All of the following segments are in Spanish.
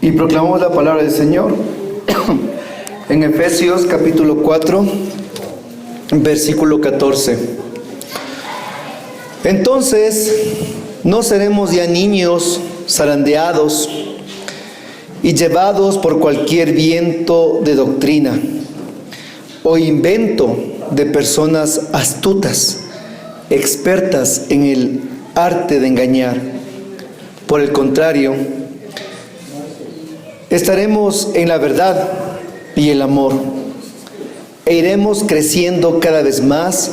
Y proclamamos la palabra del Señor en Efesios capítulo 4, versículo 14. Entonces, no seremos ya niños zarandeados y llevados por cualquier viento de doctrina o invento de personas astutas, expertas en el arte de engañar. Por el contrario, estaremos en la verdad y el amor e iremos creciendo cada vez más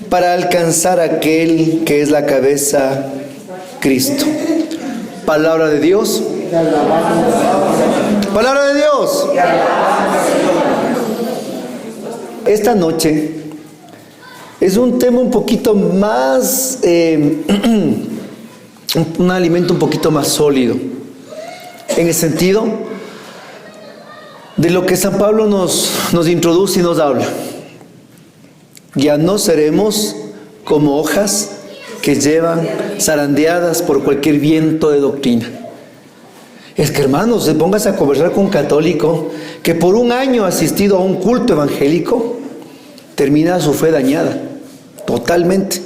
para alcanzar aquel que es la cabeza, Cristo. Palabra de Dios. Palabra de Dios. Esta noche es un tema un poquito más, un alimento un poquito más sólido, en el sentido de lo que San Pablo nos introduce y nos habla. Ya no seremos como hojas que llevan zarandeadas por cualquier viento de doctrina. Es que, hermanos, se pongas a conversar con un católico que por un año ha asistido a un culto evangélico, termina su fe dañada, totalmente.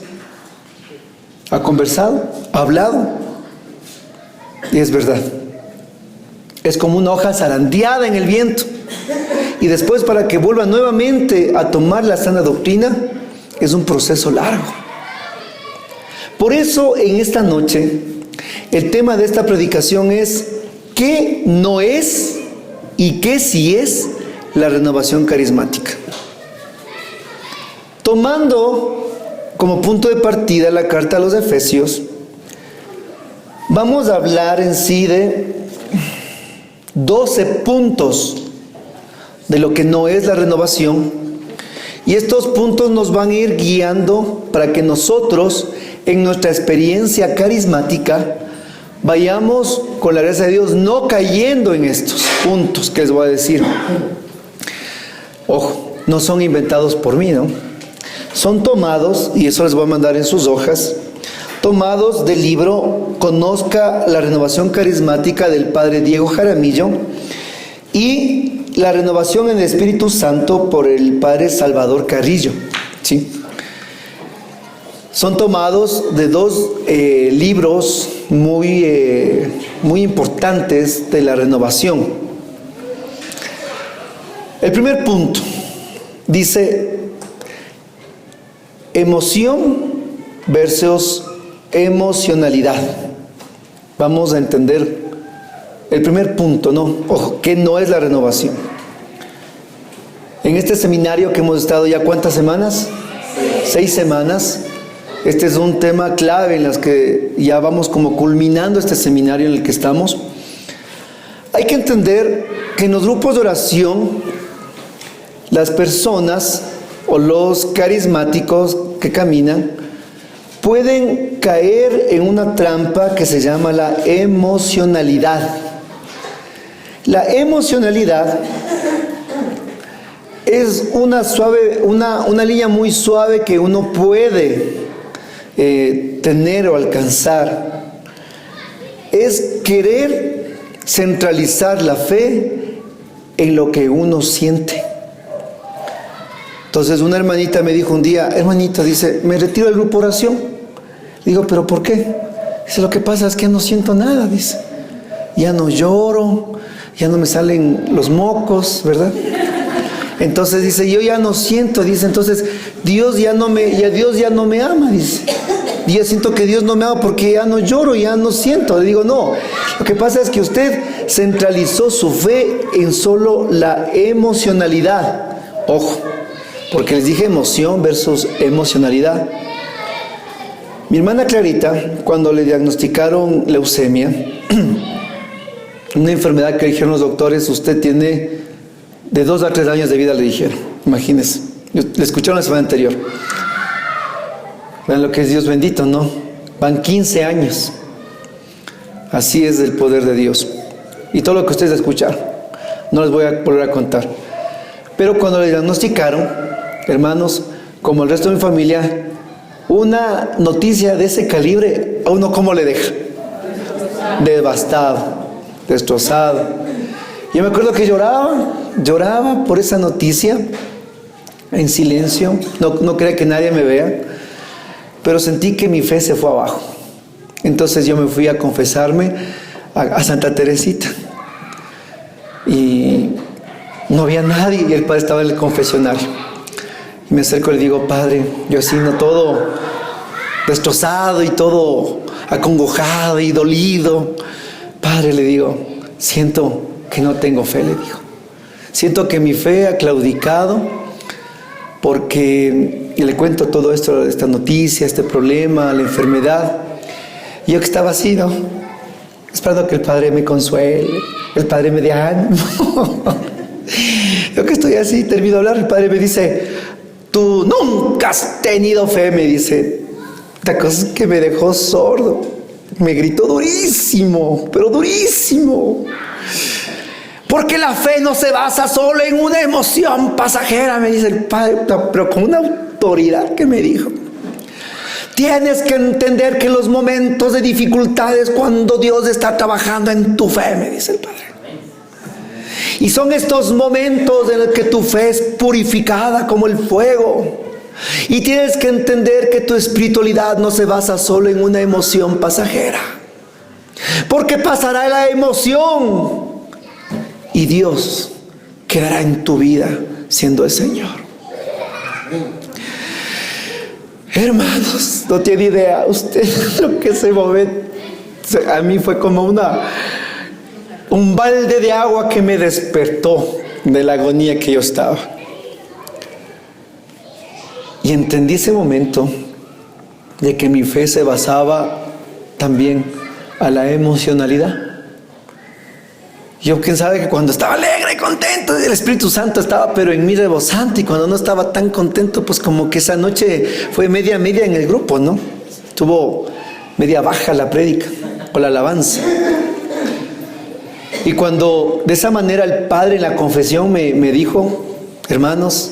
Ha conversado, ha hablado, y es verdad. Es como una hoja zarandeada en el viento. Y después, para que vuelva nuevamente a tomar la sana doctrina, es un proceso largo. Por eso, en esta noche, el tema de esta predicación es ¿qué no es y qué sí es la renovación carismática? Tomando como punto de partida la carta a los Efesios, vamos a hablar en sí de 12 puntos de lo que no es la renovación, y estos puntos nos van a ir guiando para que nosotros, en nuestra experiencia carismática, vayamos, con la gracia de Dios, no cayendo en estos puntos que les voy a decir. Ojo, no son inventados por mí, ¿no? Son tomados, y eso les voy a mandar en sus hojas, tomados del libro Conozca la renovación carismática del Padre Diego Jaramillo y la renovación en el Espíritu Santo por el Padre Salvador Carrillo, ¿sí? Son tomados de dos libros muy importantes de la renovación. El primer punto dice emoción versus emocionalidad. Vamos a entender el primer punto, ¿no? Ojo, ¿qué no es la renovación? En este seminario que hemos estado ya, ¿cuántas semanas? 6 semanas. Este es un tema clave en las que ya vamos como culminando este seminario en el que estamos. Hay que entender que en los grupos de oración, las personas o los carismáticos que caminan pueden caer en una trampa que se llama la emocionalidad. La emocionalidad es una línea muy suave que uno puede tener o alcanzar. Es querer centralizar la fe en lo que uno siente. Entonces una hermanita me dijo un día, hermanita, dice, me retiro del grupo de oración. Digo, ¿pero por qué? Dice, lo que pasa es que no siento nada, dice. Ya no lloro, ya no me salen los mocos, ¿verdad? Entonces dice, yo ya no siento, dice, entonces Dios ya no me ama, dice. Y yo siento que Dios no me ama porque ya no lloro, ya no siento. Le digo, no, lo que pasa es que usted centralizó su fe en solo la emocionalidad. Ojo, porque les dije emoción versus emocionalidad. Mi hermana Clarita, cuando le diagnosticaron leucemia, una enfermedad que dijeron los doctores, usted tiene de 2 a 3 años de vida, le dijeron. Imagínense, le escucharon la semana anterior. Vean lo que es Dios bendito, ¿no? Van 15 años. Así es el poder de Dios. Y todo lo que ustedes escucharon, no les voy a volver a contar. Pero cuando le diagnosticaron, hermanos, como el resto de mi familia, una noticia de ese calibre, a uno ¿cómo le deja? Devastado. destrozado. Yo me acuerdo que lloraba por esa noticia, en silencio, no quería que nadie me vea, pero sentí que mi fe se fue abajo. Entonces yo me fui a confesarme a Santa Teresita, y no había nadie, y el padre estaba en el confesionario. Y me acerco y le digo: Padre, yo así, no, todo destrozado y todo acongojado y dolido. Padre, le digo, siento que no tengo fe, le digo. Siento que mi fe ha claudicado, porque, y le cuento todo esto, esta noticia, este problema, la enfermedad. Y yo que estaba así, ¿no?, esperando que el Padre me consuele, el Padre me dé ánimo. Yo que estoy así, termino de hablar, el Padre me dice: tú nunca has tenido fe, me dice. La cosa es que me dejó sordo. Me gritó durísimo, pero durísimo. Porque la fe no se basa solo en una emoción pasajera, me dice el Padre, pero con una autoridad que me dijo. Tienes que entender que en los momentos de dificultades, cuando Dios está trabajando en tu fe, me dice el Padre. Y son estos momentos en los que tu fe es purificada como el fuego. Y tienes que entender que tu espiritualidad no se basa solo en una emoción pasajera. Porque pasará la emoción y Dios quedará en tu vida siendo el Señor. Hermanos, no tiene idea usted lo que ese momento a mí fue como un balde de agua que me despertó de la agonía que yo estaba. Y entendí ese momento de que mi fe se basaba también a la emocionalidad. Yo, quién sabe, que cuando estaba alegre y contento, el Espíritu Santo estaba pero en mí rebosante, y cuando no estaba tan contento, pues como que esa noche fue media en el grupo, ¿no? Estuvo media baja la prédica o la alabanza. Y cuando de esa manera el Padre en la confesión me dijo: hermanos,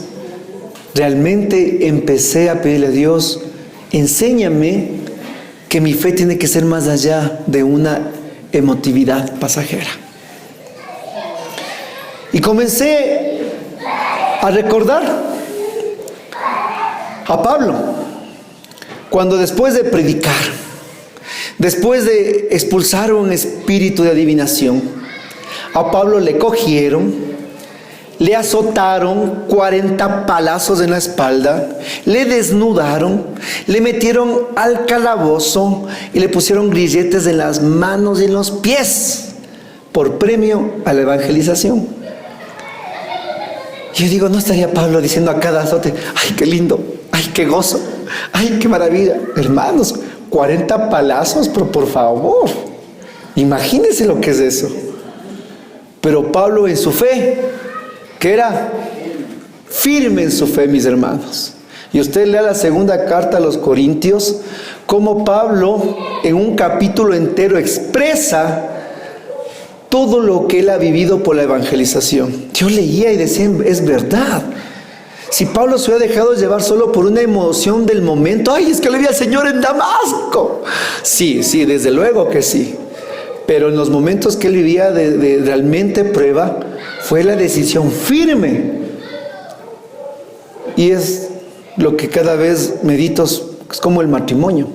realmente empecé a pedirle a Dios: enséñame que mi fe tiene que ser más allá de una emotividad pasajera. Y comencé a recordar a Pablo, cuando después de predicar, después de expulsar un espíritu de adivinación, a Pablo le cogieron, le azotaron 40 palazos en la espalda, le desnudaron, le metieron al calabozo y le pusieron grilletes en las manos y en los pies por premio a la evangelización. Yo digo, ¿no estaría Pablo diciendo a cada azote: ay, qué lindo, ay, qué gozo, ay, qué maravilla? Hermanos, 40 palazos, pero por favor, imagínense lo que es eso. Pero Pablo en su fe, que era firme en su fe, mis hermanos. Y usted lea la segunda carta a los Corintios, como Pablo en un capítulo entero expresa todo lo que él ha vivido por la evangelización. Yo leía y decía: es verdad. Si Pablo se hubiera dejado llevar solo por una emoción del momento, ay, es que le vi al Señor en Damasco. Sí, desde luego que sí. Pero en los momentos que él vivía de realmente prueba, fue la decisión firme. Y es lo que cada vez medito, es como el matrimonio.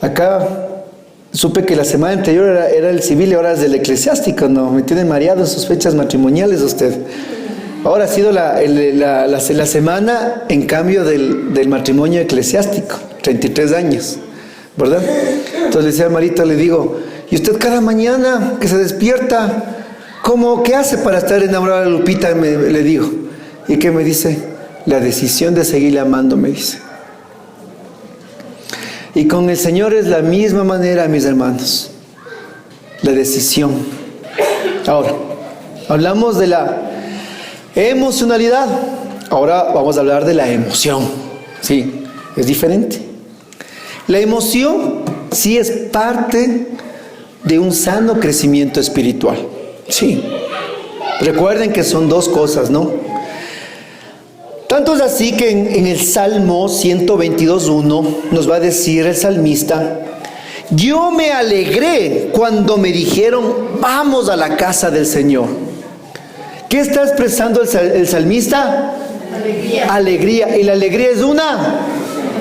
Acá supe que la semana anterior era el civil y ahora es del eclesiástico, ¿no? Me tiene mareado sus fechas matrimoniales usted. Ahora ha sido la semana, en cambio, del matrimonio eclesiástico, 33 años, ¿verdad? Entonces le decía a Marita, le digo: ¿y usted cada mañana que se despierta, qué hace para estar enamorada de Lupita? Le digo. ¿Y qué me dice? La decisión de seguirle amando, me dice. Y con el Señor es la misma manera, mis hermanos. La decisión. Ahora, hablamos de la emocionalidad. Ahora vamos a hablar de la emoción. Sí, es diferente. La emoción sí es parte de un sano crecimiento espiritual. Sí. Recuerden que son dos cosas, ¿no? Tanto es así que en el Salmo 122:1 nos va a decir el salmista Yo me alegré cuando me dijeron, vamos a la casa del Señor. ¿Qué está expresando el salmista? Alegría. Alegría. Y la alegría es una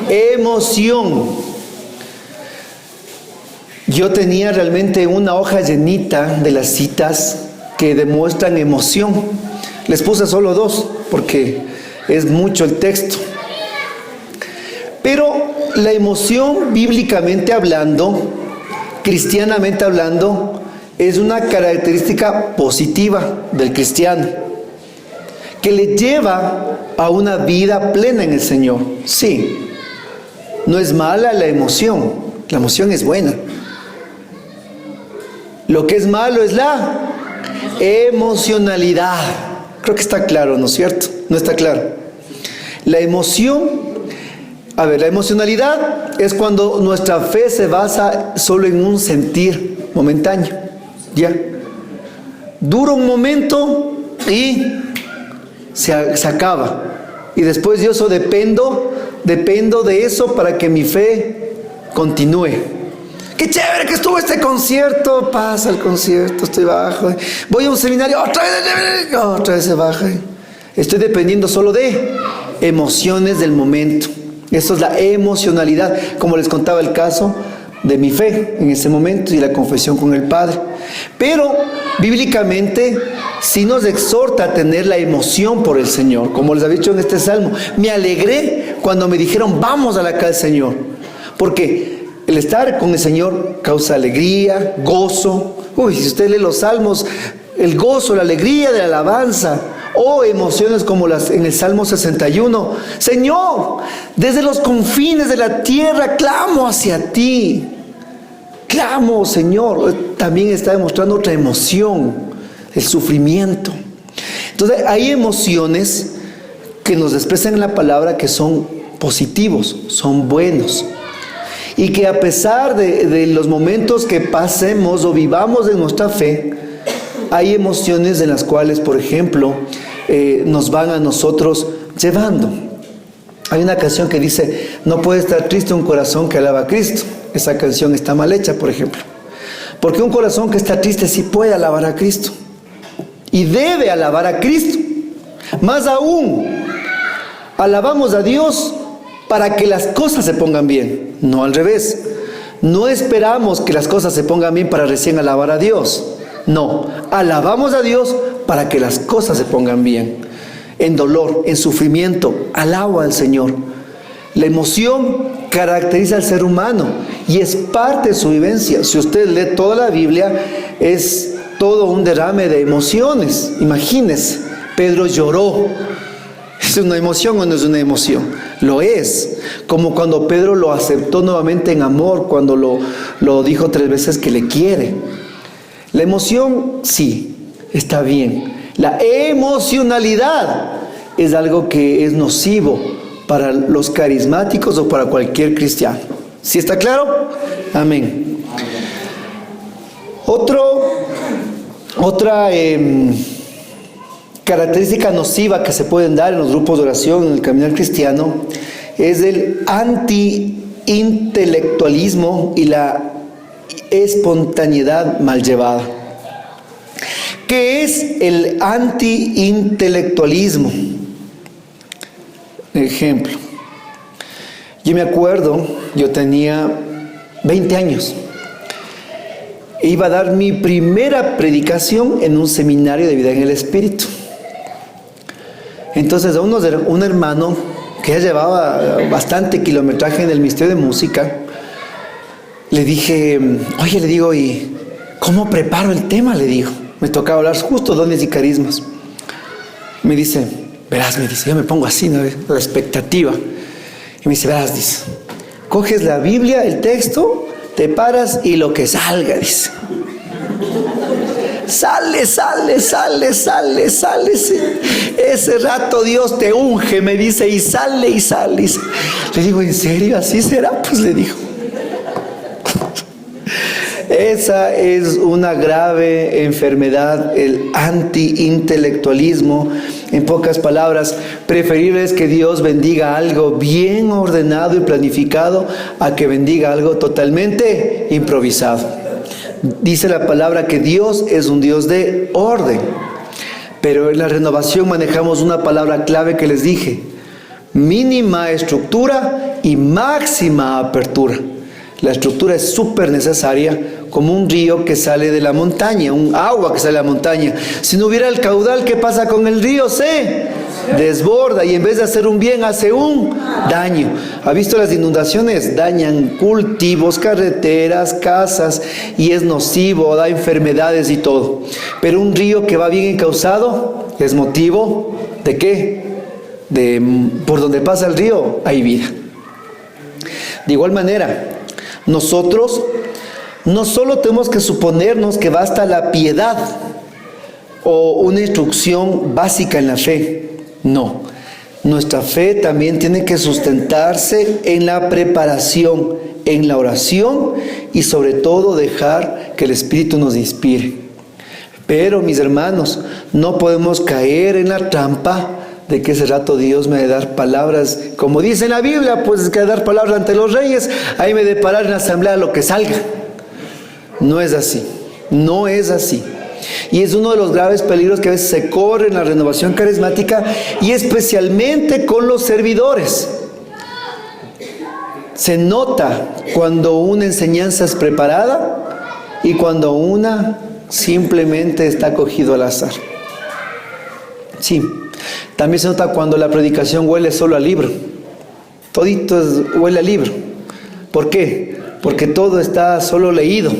emoción. Yo tenía realmente una hoja llenita de las citas que demuestran emoción. Les puse solo 2 porque es mucho el texto. Pero la emoción, bíblicamente hablando, cristianamente hablando, es una característica positiva del cristiano, que le lleva a una vida plena en el Señor. Sí, no es mala la emoción es buena. Lo que es malo es la emocionalidad. Creo que está claro, ¿no es cierto? ¿No está claro? La emocionalidad es cuando nuestra fe se basa solo en un sentir momentáneo. Ya. Dura un momento y se acaba. Y después yo dependo de eso para que mi fe continúe. ¡Qué chévere que estuvo este concierto! Pasa el concierto, estoy bajo. Voy a un seminario, otra vez se baja. Estoy dependiendo solo de emociones del momento. Eso es la emocionalidad, como les contaba el caso de mi fe en ese momento y la confesión con el Padre. Pero bíblicamente sí nos exhorta a tener la emoción por el Señor, como les había dicho en este salmo. Me alegré cuando me dijeron, vamos a la casa del Señor, porque el estar con el Señor causa alegría, gozo. Si usted lee los salmos, el gozo, la alegría de la alabanza, o emociones como las en el Salmo 61. Señor, desde los confines de la tierra clamo hacia ti. Clamo, Señor. También está demostrando otra emoción, el sufrimiento. Entonces hay emociones que nos expresan en la palabra que son positivos, son buenos. Y que a pesar de los momentos que pasemos o vivamos en nuestra fe, hay emociones en las cuales, por ejemplo, nos van a nosotros llevando. Hay una canción que dice, no puede estar triste un corazón que alaba a Cristo. Esa canción está mal hecha, por ejemplo. Porque un corazón que está triste sí puede alabar a Cristo. Y debe alabar a Cristo. Más aún, alabamos a Dios para que las cosas se pongan bien, no al revés. No esperamos que las cosas se pongan bien para recién alabar a Dios. No, alabamos a Dios para que las cosas se pongan bien. En dolor, en sufrimiento, alabo al Señor. La emoción caracteriza al ser humano y es parte de su vivencia. Si usted lee toda la Biblia, es todo un derrame de emociones. Imagínese, Pedro lloró. ¿Es una emoción o no es una emoción? Lo es. Como cuando Pedro lo aceptó nuevamente en amor, cuando lo dijo 3 veces que le quiere. La emoción, sí, está bien. La emocionalidad es algo que es nocivo para los carismáticos o para cualquier cristiano. ¿Sí está claro? Amén. Otra característica nociva que se pueden dar en los grupos de oración en el caminar cristiano es el anti-intelectualismo y la espontaneidad mal llevada. ¿Qué es el anti-intelectualismo? Ejemplo, yo me acuerdo, yo tenía 20 años. Iba a dar mi primera predicación en un seminario de vida en el Espíritu. Entonces a un hermano que ya llevaba bastante kilometraje en el ministerio de música, le dije, oye, le digo, ¿y cómo preparo el tema? Le digo, me tocaba hablar justo dones y carismas. Me dice, verás, yo me pongo así, ¿no? La expectativa. Y me dice, verás, dice, coges la Biblia, el texto, te paras y lo que salga, dice. Sale. Ese rato Dios te unge, me dice, y sale. Le digo, ¿en serio? ¿Así será? Pues le digo. Esa es una grave enfermedad, el anti-intelectualismo, En pocas palabras, preferible es que Dios bendiga algo bien ordenado y planificado a que bendiga algo totalmente improvisado. Dice la palabra que Dios es un Dios de orden. Pero en la renovación manejamos una palabra clave que les dije: mínima estructura y máxima apertura. La estructura es súper necesaria, como un río que sale de la montaña, un agua que sale de la montaña. Si no hubiera el caudal, ¿qué pasa con el río? Se desborda y en vez de hacer un bien, hace un daño. ¿Ha visto las inundaciones? Dañan cultivos, carreteras, casas, y es nocivo, da enfermedades y todo. Pero un río que va bien encauzado es motivo ¿de qué? Por donde pasa el río hay vida. De igual manera, nosotros no solo tenemos que suponernos que basta la piedad o una instrucción básica en la fe. No, nuestra fe también tiene que sustentarse en la preparación, en la oración y sobre todo dejar que el Espíritu nos inspire. Pero mis hermanos, no podemos caer en la trampa de que ese rato Dios me debe dar palabras, como dice en la Biblia, pues es que dar palabras ante los reyes, ahí me debe parar en la asamblea lo que salga. No es así, no es así. Y es uno de los graves peligros que a veces se corre en la renovación carismática, y especialmente con los servidores. Se nota cuando una enseñanza es preparada y cuando una simplemente está cogido al azar. Sí. También se nota cuando la predicación huele solo al libro. Todito huele al libro. ¿Por qué? Porque todo está solo leído.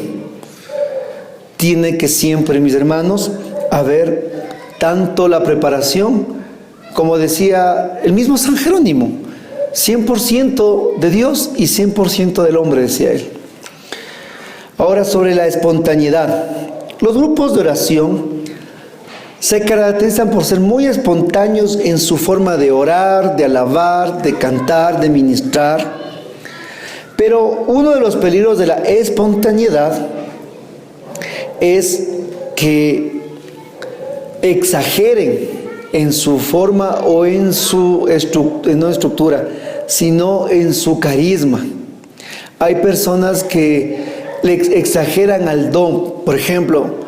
Tiene que siempre, mis hermanos, haber tanto la preparación, como decía el mismo San Jerónimo, 100% de Dios y 100% del hombre, decía él. Ahora, sobre la espontaneidad. Los grupos de oración se caracterizan por ser muy espontáneos en su forma de orar, de alabar, de cantar, de ministrar. Pero uno de los peligros de la espontaneidad es que exageren en su forma o en su no estructura, sino en su carisma. Hay personas que le exageran al don. Por ejemplo,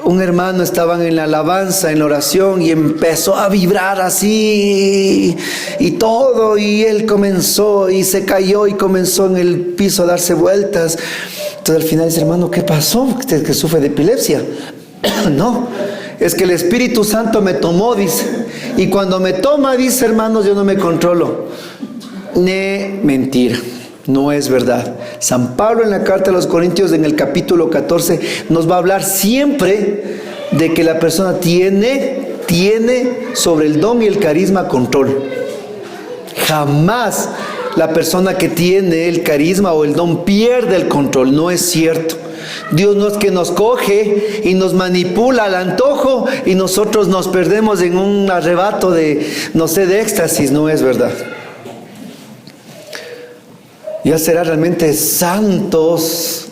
un hermano estaba en la alabanza, en la oración, y empezó a vibrar así y todo, y él comenzó y se cayó y comenzó en el piso a darse vueltas. Entonces al final dice: hermano, ¿qué pasó? ¿Usted que sufre de epilepsia? No, es que el Espíritu Santo me tomó, dice, y cuando me toma, dice, hermanos, yo no me controlo. Mentira. No es verdad. San Pablo en la carta a los Corintios, en el capítulo 14, nos va a hablar siempre de que la persona tiene sobre el don y el carisma control. Jamás la persona que tiene el carisma o el don pierde el control. No es cierto. Dios no es que nos coge y nos manipula al antojo y nosotros nos perdemos en un arrebato de, no sé, de éxtasis. No es verdad. Ya será realmente santos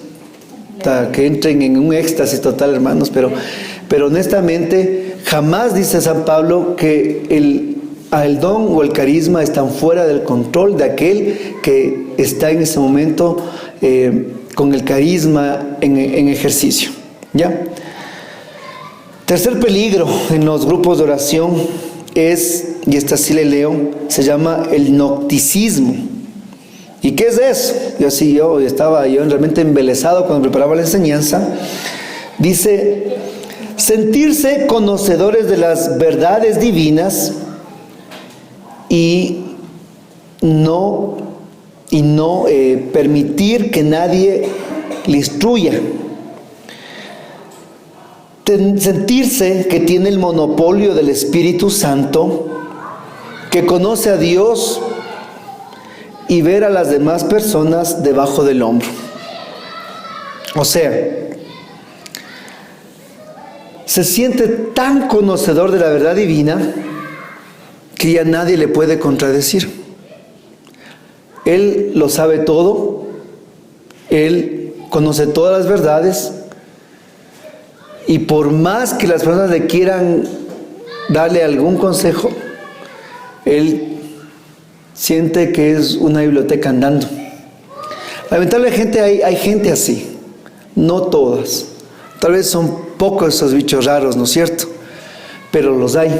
que entren en un éxtasis total, hermanos, pero honestamente jamás dice San Pablo que el don o el carisma están fuera del control de aquel que está en ese momento con el carisma en ejercicio. ¿Ya? Tercer peligro en los grupos de oración es, y esta sí le leo, se llama el gnosticismo. ¿Y qué es eso? Yo estaba realmente embelesado cuando preparaba la enseñanza. Dice: sentirse conocedores de las verdades divinas y no permitir que nadie le instruya. Sentirse que tiene el monopolio del Espíritu Santo, que conoce a Dios, y ver a las demás personas debajo del hombro. O sea, se siente tan conocedor de la verdad divina que ya nadie le puede contradecir. Él lo sabe todo, él conoce todas las verdades, y por más que las personas le quieran darle algún consejo, él siente que es una biblioteca andando. Lamentablemente hay gente así, no todas. Tal vez son pocos esos bichos raros, ¿no es cierto? Pero los hay.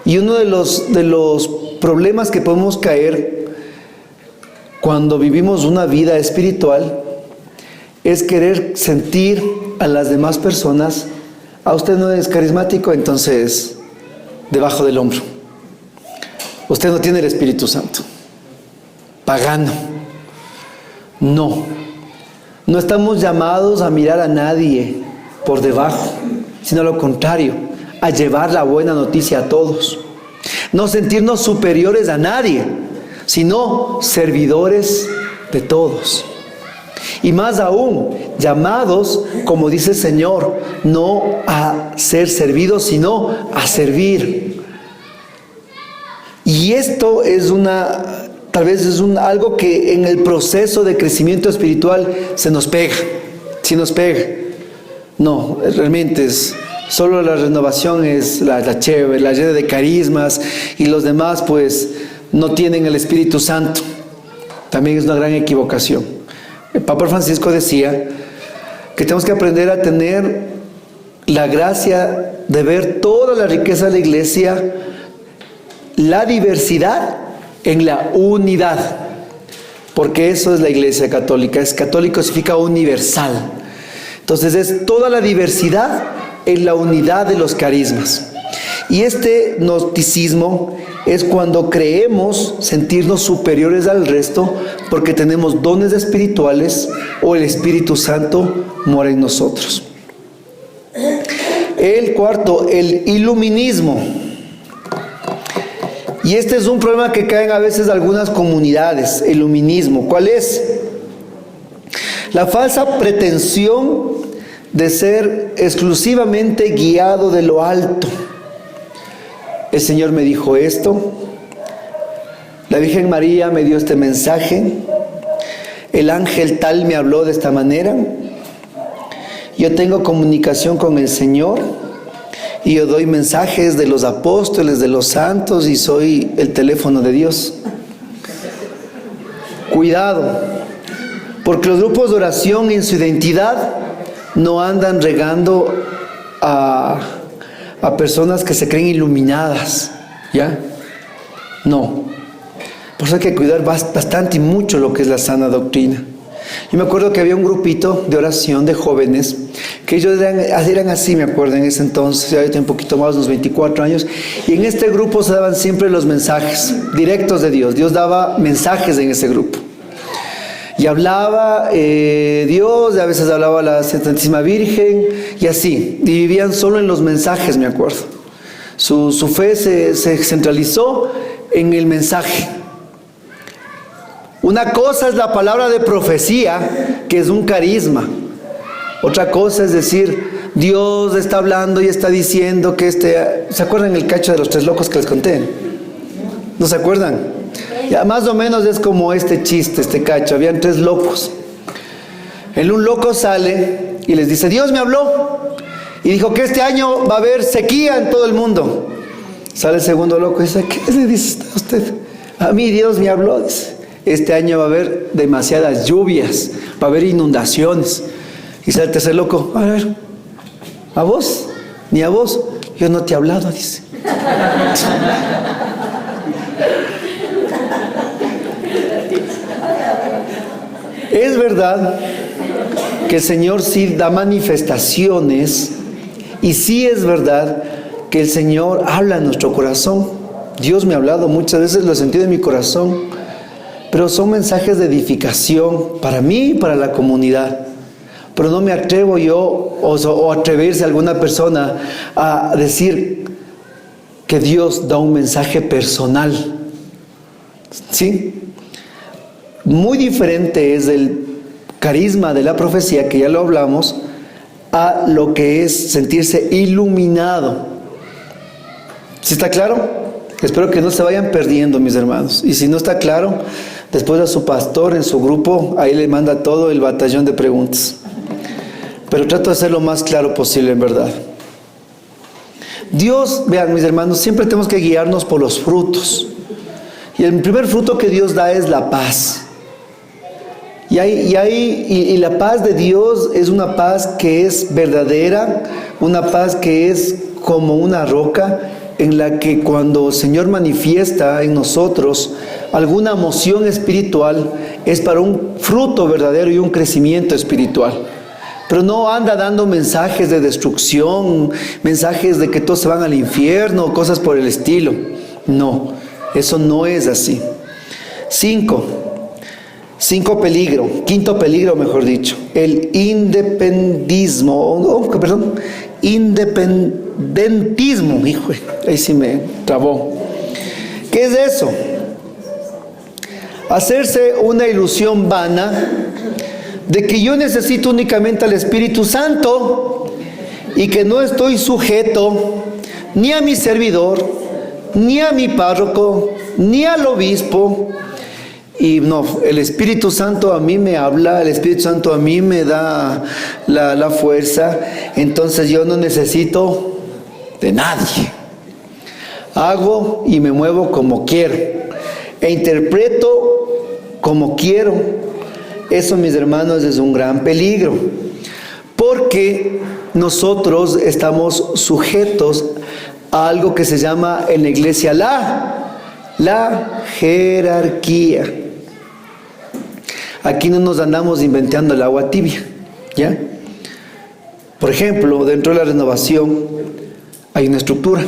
Y uno de los problemas que podemos caer cuando vivimos una vida espiritual es querer sentir a las demás personas: a usted no es carismático, entonces debajo del hombro. Usted no tiene el Espíritu Santo. Pagano. No. No estamos llamados a mirar a nadie por debajo, sino lo contrario, a llevar la buena noticia a todos. No sentirnos superiores a nadie, sino servidores de todos. Y más aún, llamados, como dice el Señor, no a ser servidos, sino a servir. Y esto es tal vez es algo que en el proceso de crecimiento espiritual se nos pega. Sí nos pega. No, realmente es solo la renovación es la chévere, la llena de carismas, y los demás pues no tienen el Espíritu Santo. También es una gran equivocación. El Papa Francisco decía que tenemos que aprender a tener la gracia de ver toda la riqueza de la iglesia, la diversidad en la unidad, porque eso es la iglesia católica. Católico significa universal. Entonces es toda la diversidad en la unidad de los carismas. Y este gnosticismo es cuando creemos sentirnos superiores al resto porque tenemos dones espirituales o el Espíritu Santo mora en nosotros. El cuarto, el iluminismo. Y este es un problema que caen a veces algunas comunidades, el iluminismo. ¿Cuál es? La falsa pretensión de ser exclusivamente guiado de lo alto. El Señor me dijo esto, la Virgen María me dio este mensaje, el ángel tal me habló de esta manera, yo tengo comunicación con el Señor y yo doy mensajes de los apóstoles, de los santos, y soy el teléfono de Dios. Cuidado, porque los grupos de oración en su identidad no andan regando a personas que se creen iluminadas, ¿ya? No. Por eso hay que cuidar bastante y mucho lo que es la sana doctrina. Yo me acuerdo que había un grupito de oración de jóvenes, que ellos eran así, me acuerdo, en ese entonces, ya yo tengo un poquito más, unos 24 años, y en este grupo se daban siempre los mensajes directos de Dios. Dios daba mensajes en ese grupo. Y hablaba Dios, y a veces hablaba la Santísima Virgen, y así. Y vivían solo en los mensajes, me acuerdo. Su fe se centralizó en el mensaje. Una cosa es la palabra de profecía, que es un carisma. Otra cosa es decir, Dios está hablando y está diciendo que ¿se acuerdan el cacho de los 3 locos que les conté? ¿No se acuerdan? Ya más o menos es como este chiste, este cacho. Habían 3 locos. Un loco sale y les dice: Dios me habló y dijo que este año va a haber sequía en todo el mundo. Sale el segundo loco y dice: ¿qué le dice usted? A mí Dios me habló, dice: este año va a haber demasiadas lluvias, va a haber inundaciones. Y sale el tercer loco: a ver, ¿a vos? Ni a vos. Yo no te he hablado, dice. Es verdad que el Señor sí da manifestaciones, y sí es verdad que el Señor habla en nuestro corazón. Dios me ha hablado muchas veces, lo he sentido en mi corazón, pero son mensajes de edificación para mí y para la comunidad. Pero no me atrevo yo o atreverse alguna persona a decir que Dios da un mensaje personal. ¿Sí? Muy diferente es el carisma de la profecía, que ya lo hablamos, a lo que es sentirse iluminado. ¿Sí está claro? Espero que no se vayan perdiendo, mis hermanos. Y si no está claro, después a su pastor en su grupo, ahí le manda todo el batallón de preguntas. Pero trato de hacer lo más claro posible, en verdad. Dios, vean mis hermanos, siempre tenemos que guiarnos por los frutos. Y el primer fruto que Dios da es la paz. Y la paz de Dios es una paz que es verdadera, una paz que es como una roca, en la que cuando el Señor manifiesta en nosotros alguna emoción espiritual, es para un fruto verdadero y un crecimiento espiritual. Pero no anda dando mensajes de destrucción, mensajes de que todos se van al infierno, cosas por el estilo. No, eso no es así. Quinto peligro, mejor dicho, el independentismo, hijo, ahí sí me trabó. ¿Qué es eso? Hacerse una ilusión vana de que yo necesito únicamente al Espíritu Santo y que no estoy sujeto ni a mi servidor, ni a mi párroco, ni al obispo. Y no, el Espíritu Santo a mí me habla, el Espíritu Santo a mí me da la fuerza, entonces yo no necesito de nadie. Hago y me muevo como quiero, e interpreto como quiero. Eso, mis hermanos, es un gran peligro, porque nosotros estamos sujetos a algo que se llama en la iglesia la jerarquía. Aquí no nos andamos inventando el agua tibia, ¿ya? Por ejemplo, dentro de la renovación hay una estructura.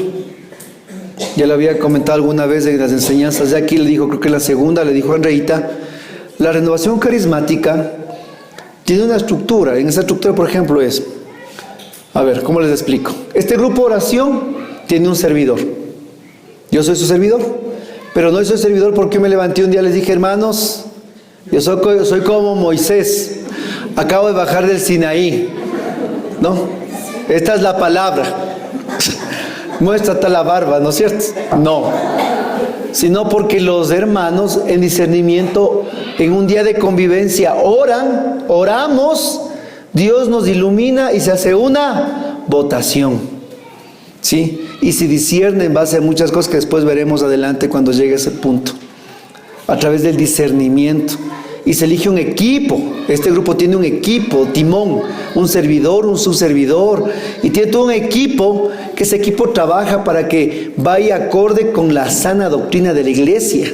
Ya lo había comentado alguna vez en las enseñanzas de aquí, le dijo, creo que la segunda, le dijo a Andreita, la renovación carismática tiene una estructura. En esa estructura, por ejemplo, es, a ver, ¿cómo les explico? Este grupo de oración tiene un servidor. Yo soy su servidor, pero no soy servidor porque me levanté un día y les dije, hermanos, yo soy como Moisés, acabo de bajar del Sinaí, ¿no? Esta es la palabra. Muéstrate la barba, ¿no es cierto? No, sino porque los hermanos en discernimiento, en un día de convivencia, oramos, Dios nos ilumina y se hace una votación, ¿sí? Y se discierne en base a muchas cosas que después veremos adelante cuando llegue a ese punto, a través del discernimiento. Y se elige un equipo. Este grupo tiene un equipo, timón, un servidor, un subservidor, y tiene todo un equipo, que ese equipo trabaja para que vaya acorde con la sana doctrina de la iglesia.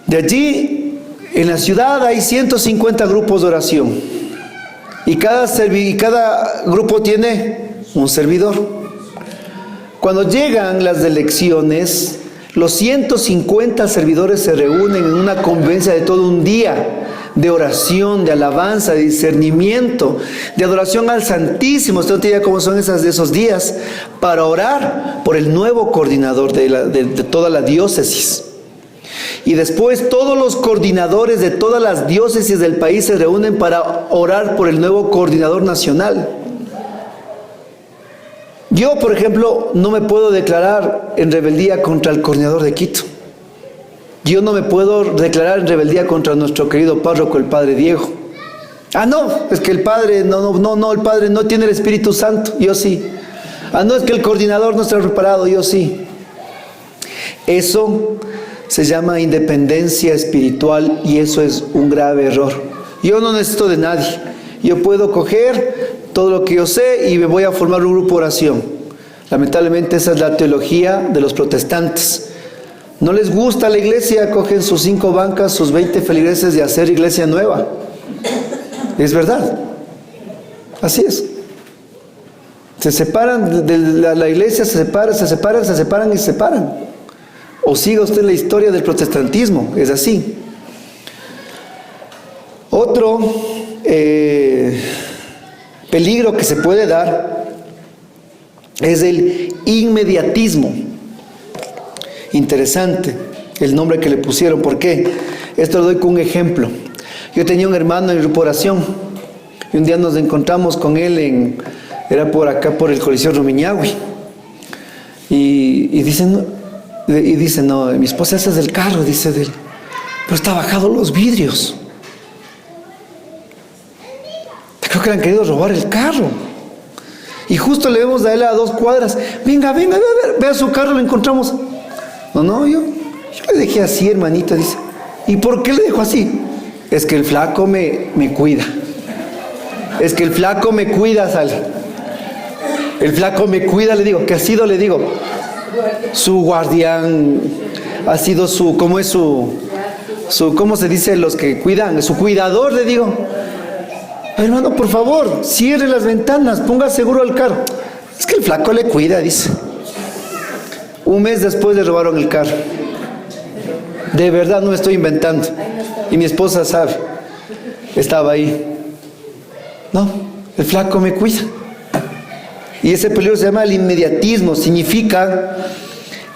De allí, en la ciudad hay 150 grupos de oración, y cada grupo tiene un servidor. Cuando llegan las elecciones, los 150 servidores se reúnen en una convivencia de todo un día, de oración, de alabanza, de discernimiento, de adoración al Santísimo. Usted no tiene idea cómo son esos días, para orar por el nuevo coordinador de toda la diócesis. Y después todos los coordinadores de todas las diócesis del país se reúnen para orar por el nuevo coordinador nacional. Yo, por ejemplo, no me puedo declarar en rebeldía contra el coordinador de Quito. Yo no me puedo declarar en rebeldía contra nuestro querido párroco, el padre Diego. Ah, no, es que el padre, el padre no tiene el Espíritu Santo, yo sí. Ah, no, es que el coordinador no está preparado, yo sí. Eso se llama independencia espiritual y eso es un grave error. Yo no necesito de nadie. Yo puedo coger todo lo que yo sé y me voy a formar un grupo de oración. Lamentablemente esa es la teología de los protestantes. No les gusta la iglesia, cogen sus 5 bancas, sus 20 feligreses y hacer iglesia nueva. Es verdad. Así es. Se separan de la iglesia, se separan. O siga usted la historia del protestantismo, es así. Otro peligro que se puede dar es el inmediatismo. Interesante el nombre que le pusieron. ¿Por qué? Esto lo doy con un ejemplo. Yo tenía un hermano en grupo de oración y un día nos encontramos con él era por acá, por el Coliseo Rumiñahui, y dice, no, mi esposa, ese es del carro, dice de él, pero está bajado los vidrios. Creo que le han querido robar el carro. Y justo le vemos a él a 2 cuadras. Venga, vea su carro, lo encontramos. No, yo le dejé así, hermanita, dice. ¿Y por qué le dejo así? Es que el flaco me cuida. Es que el flaco me cuida, sale. El flaco me cuida, le digo. ¿Qué ha sido? Le digo. Su guardián, ha sido su, ¿cómo es su, cómo se dice los que cuidan? Su cuidador, le digo. Hermano, por favor, cierre las ventanas, ponga seguro al carro. Es que el flaco le cuida, dice. Un mes después le robaron el carro. De verdad, no me estoy inventando. Y mi esposa sabe. Estaba ahí. No, el flaco me cuida. Y ese peligro se llama el inmediatismo. Significa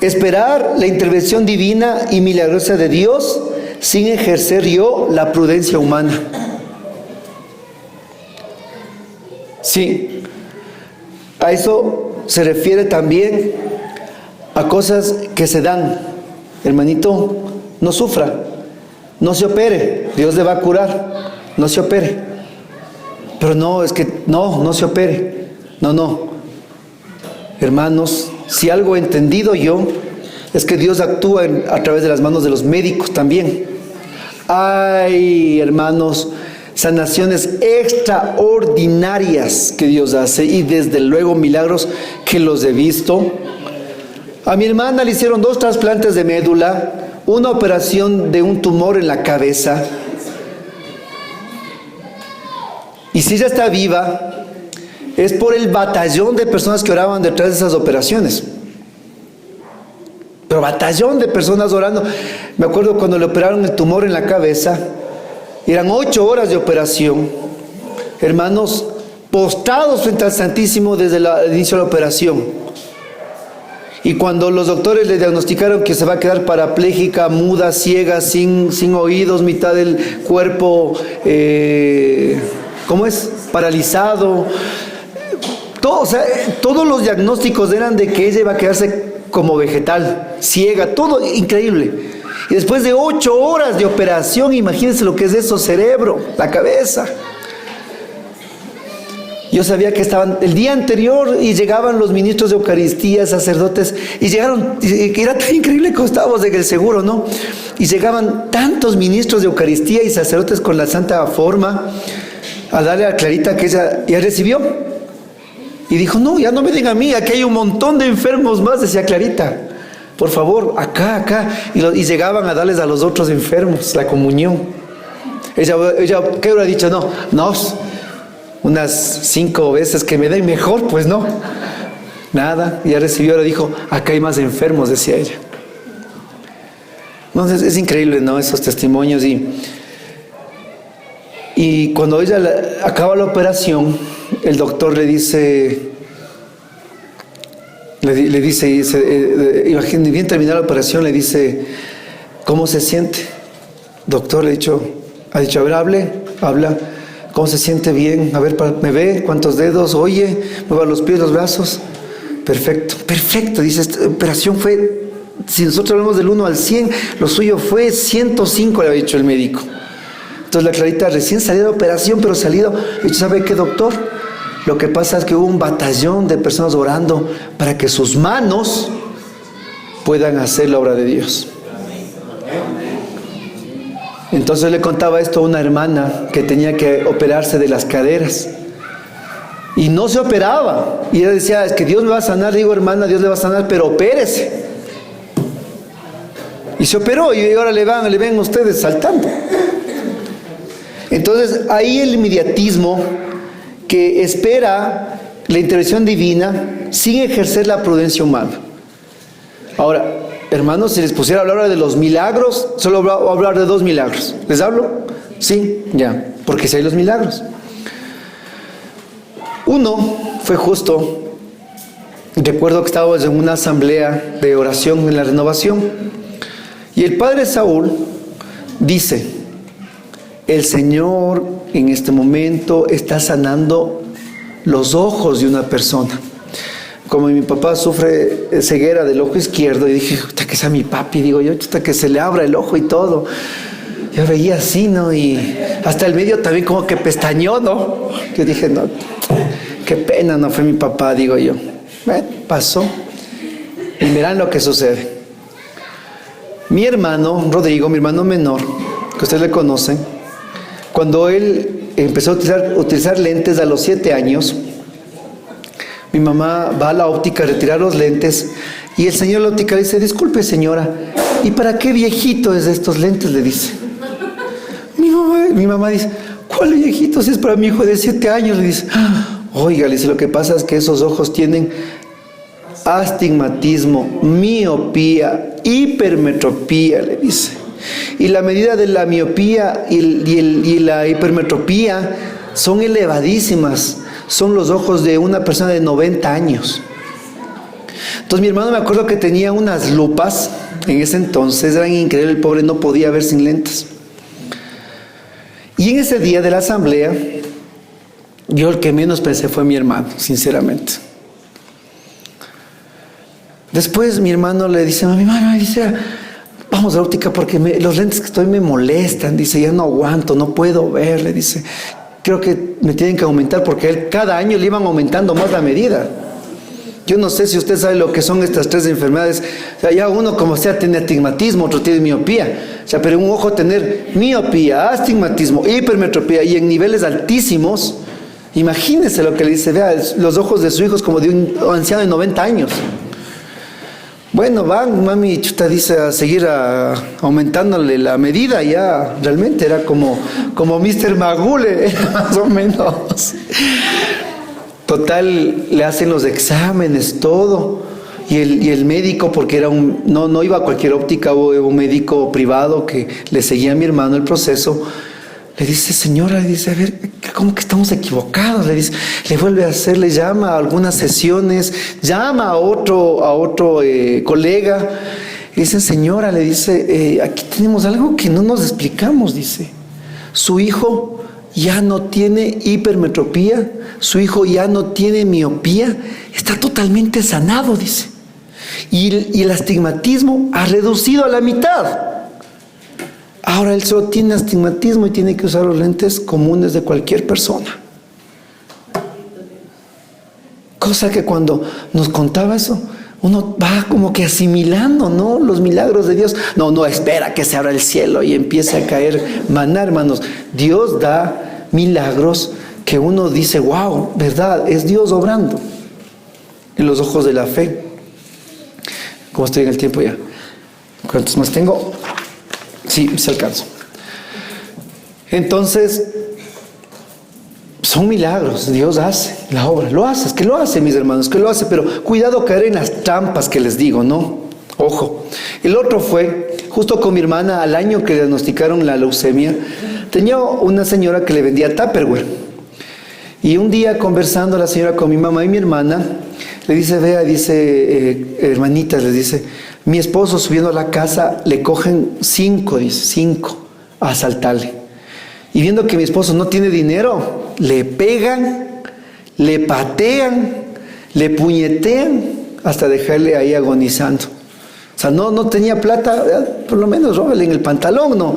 esperar la intervención divina y milagrosa de Dios sin ejercer yo la prudencia humana. Sí, a eso se refiere también a cosas que se dan. Hermanito, no sufra, no se opere, Dios le va a curar, no se opere. Pero no, es que no se opere. No. Hermanos, si algo he entendido yo, es que Dios actúa a través de las manos de los médicos también. Ay, hermanos, sanaciones extraordinarias que Dios hace, y desde luego milagros que los he visto. A mi hermana le hicieron 2 trasplantes de médula, una operación de un tumor en la cabeza, y si ella está viva es por el batallón de personas que oraban detrás de esas operaciones. Pero batallón de personas orando. Me acuerdo cuando le operaron el tumor en la cabeza, eran 8 horas de operación, hermanos, postrados frente al Santísimo desde el inicio de la operación. Y cuando los doctores le diagnosticaron que se va a quedar parapléjica, muda, ciega, sin oídos, mitad del cuerpo, ¿cómo es? Paralizado. Todos los diagnósticos eran de que ella iba a quedarse como vegetal, ciega, todo increíble. Y después de 8 horas de operación, imagínense lo que es eso, cerebro, la cabeza. Yo sabía que estaban el día anterior y llegaban los ministros de Eucaristía, sacerdotes, y llegaron, y era tan increíble que estábamos en el seguro, ¿no? Y llegaban tantos ministros de Eucaristía y sacerdotes con la santa forma a darle a Clarita que ella ya recibió. Y dijo, no, ya no me den a mí, aquí hay un montón de enfermos más, decía Clarita. Por favor, acá. Y llegaban a darles a los otros enfermos la comunión. Ella ¿qué hubiera dicho? No, unas 5 veces que me den mejor, pues no. Nada, ya recibió, ahora dijo, acá hay más enfermos, decía ella. Entonces es increíble, ¿no? Esos testimonios. Y cuando ella acaba la operación, el doctor le dice, imagínate, bien terminada la operación, le dice, ¿cómo se siente? Doctor, ha dicho, a ver, habla, ¿cómo se siente? Bien, a ver, ¿me ve? ¿Cuántos dedos? Oye, mueva los pies, los brazos. Perfecto, dice, esta operación fue, si nosotros hablamos del 1 al 100, lo suyo fue 105, le había dicho el médico. Entonces la Clarita recién salida de operación, pero salido, y ¿sabe qué, doctor? Lo que pasa es que hubo un batallón de personas orando para que sus manos puedan hacer la obra de Dios. Entonces le contaba esto a una hermana que tenía que operarse de las caderas y no se operaba, y ella decía, es que Dios me va a sanar. Digo, hermana, Dios le va a sanar, pero opérese. Y se operó, y ahora le ven ustedes saltando. Entonces ahí el inmediatismo que espera la intervención divina sin ejercer la prudencia humana. Ahora, hermanos, si les pusiera a hablar de los milagros, solo voy a hablar de 2 milagros. ¿Les hablo? Sí, ya, porque si hay los milagros. Uno fue justo, recuerdo que estábamos en una asamblea de oración en la renovación, y el padre Saúl dice, el Señor en este momento está sanando los ojos de una persona. Como mi papá sufre ceguera del ojo izquierdo, y dije, hasta que sea mi papi, digo yo, hasta que se le abra el ojo y todo. Yo veía así, ¿no? Y hasta el medio también como que pestañó, ¿no? Yo dije, no, qué pena no fue mi papá, digo yo. Pasó. Y verán lo que sucede. Mi hermano, Rodrigo, mi hermano menor, que ustedes le conocen, cuando él empezó a utilizar lentes a los 7 años, mi mamá va a la óptica a retirar los lentes y el señor de la óptica le dice, disculpe señora, ¿y para qué viejito es de estos lentes? Le dice. Mi mamá dice, ¿cuál viejito? Si es para mi hijo de 7 años. Le dice, oiga, le dice, lo que pasa es que esos ojos tienen astigmatismo, miopía, hipermetropía, le dice. Y la medida de la miopía y la hipermetropía son elevadísimas. Son los ojos de una persona de 90 años. Entonces mi hermano, me acuerdo que tenía unas lupas, en ese entonces eran increíbles, el pobre no podía ver sin lentes. Y en ese día de la asamblea, yo el que menos pensé fue mi hermano, sinceramente. Después mi hermano le dice a mi mamá, dice, vamos a la óptica porque los lentes que estoy me molestan, dice, ya no aguanto, no puedo ver, le dice, creo que me tienen que aumentar porque él cada año le iban aumentando más la medida. Yo no sé si usted sabe lo que son estas 3 enfermedades. O sea, ya uno como sea tiene astigmatismo, otro tiene miopía. O sea, pero un ojo tener miopía, astigmatismo, hipermetropía y en niveles altísimos. Imagínese lo que le dice, vea, los ojos de su hijo es como de un anciano de 90 años. Bueno, van, mami, chuta, dice, a seguir aumentándole la medida, ya realmente era como Mr. Magule, más o menos. Total, le hacen los exámenes, todo, y el médico, porque era no iba a cualquier óptica, hubo un médico privado que le seguía a mi hermano el proceso, le dice, señora, le dice, a ver, ¿cómo que estamos equivocados? Le dice, le vuelve a hacer, le llama a algunas sesiones, llama a otro colega, le dice, señora, le dice, aquí tenemos algo que no nos explicamos, dice, su hijo ya no tiene hipermetropía, su hijo ya no tiene miopía, está totalmente sanado, dice. Y el astigmatismo ha reducido a la mitad. Ahora él solo tiene astigmatismo y tiene que usar los lentes comunes de cualquier persona. Cosa que cuando nos contaba eso, uno va como que asimilando, ¿no? Los milagros de Dios. No, espera que se abra el cielo y empiece a caer maná, hermanos. Dios da milagros que uno dice, wow, ¿verdad? Es Dios obrando en los ojos de la fe. ¿Cómo estoy en el tiempo ya? ¿Cuántos más tengo? Sí, se alcanzó. Entonces, son milagros, Dios hace la obra, lo hace, es que lo hace, mis hermanos, que lo hace, pero cuidado caer en las trampas que les digo, ¿no? Ojo. El otro fue, justo con mi hermana, al año que le diagnosticaron la leucemia, tenía una señora que le vendía Tupperware. Y un día conversando la señora con mi mamá y mi hermana, le dice, vea, dice, hermanitas, les dice, mi esposo subiendo a la casa, le cogen 5 a asaltarle. Y viendo que mi esposo no tiene dinero, le pegan, le patean, le puñetean, hasta dejarle ahí agonizando. O sea, no tenía plata, por lo menos róbale en el pantalón, no.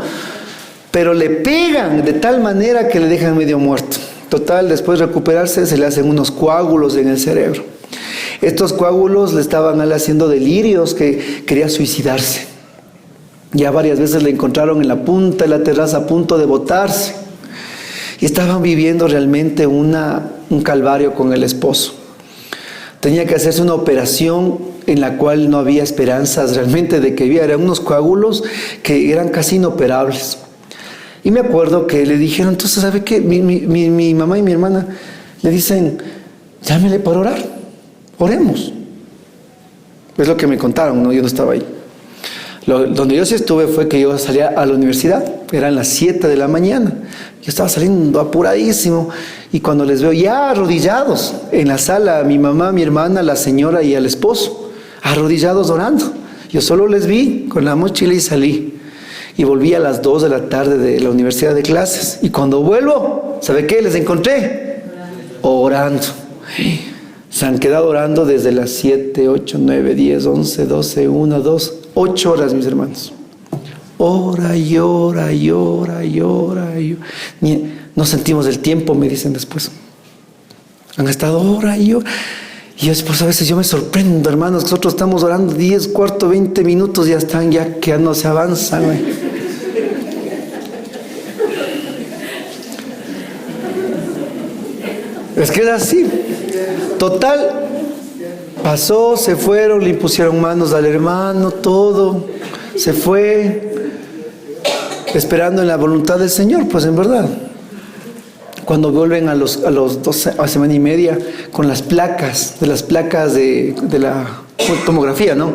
Pero le pegan de tal manera que le dejan medio muerto. Total, después de recuperarse, se le hacen unos coágulos en el cerebro. Estos coágulos le estaban haciendo delirios, que quería suicidarse. Ya varias veces le encontraron en la punta de la terraza a punto de botarse. Y estaban viviendo realmente un calvario con el esposo. Tenía que hacerse una operación en la cual no había esperanzas realmente de que viviera. Eran unos coágulos que eran casi inoperables. Y me acuerdo que le dijeron, entonces, ¿sabe qué? Mi mamá y mi hermana le dicen, llámele para orar, oremos. Es lo que me contaron, ¿no? Yo no estaba ahí. Donde yo sí estuve fue que yo salía a la universidad, eran las 7 de la mañana. Yo estaba saliendo apuradísimo y cuando les veo ya arrodillados en la sala, mi mamá, mi hermana, la señora y el esposo, arrodillados orando. Yo solo les vi con la mochila y salí. Y volví a las 2 de la tarde de la universidad de clases. Y cuando vuelvo, ¿sabe qué? Les encontré orando. Se han quedado orando desde las 7, 8, 9, 10, 11, 12, 1, 2, 8 horas, mis hermanos. Ora y ora y ora y ora y ora. No sentimos el tiempo, me dicen después. Han estado hora y yo. Y después a veces yo me sorprendo, hermanos, que nosotros estamos orando 10, cuarto, 20 minutos, ya están, ya que no se avanzan, güey. Es que era así. Total, pasó, se fueron, le impusieron manos al hermano, todo. Se fue, esperando en la voluntad del Señor, pues en verdad. Cuando vuelven a los 12, a semana y media, con las placas de la tomografía, ¿no?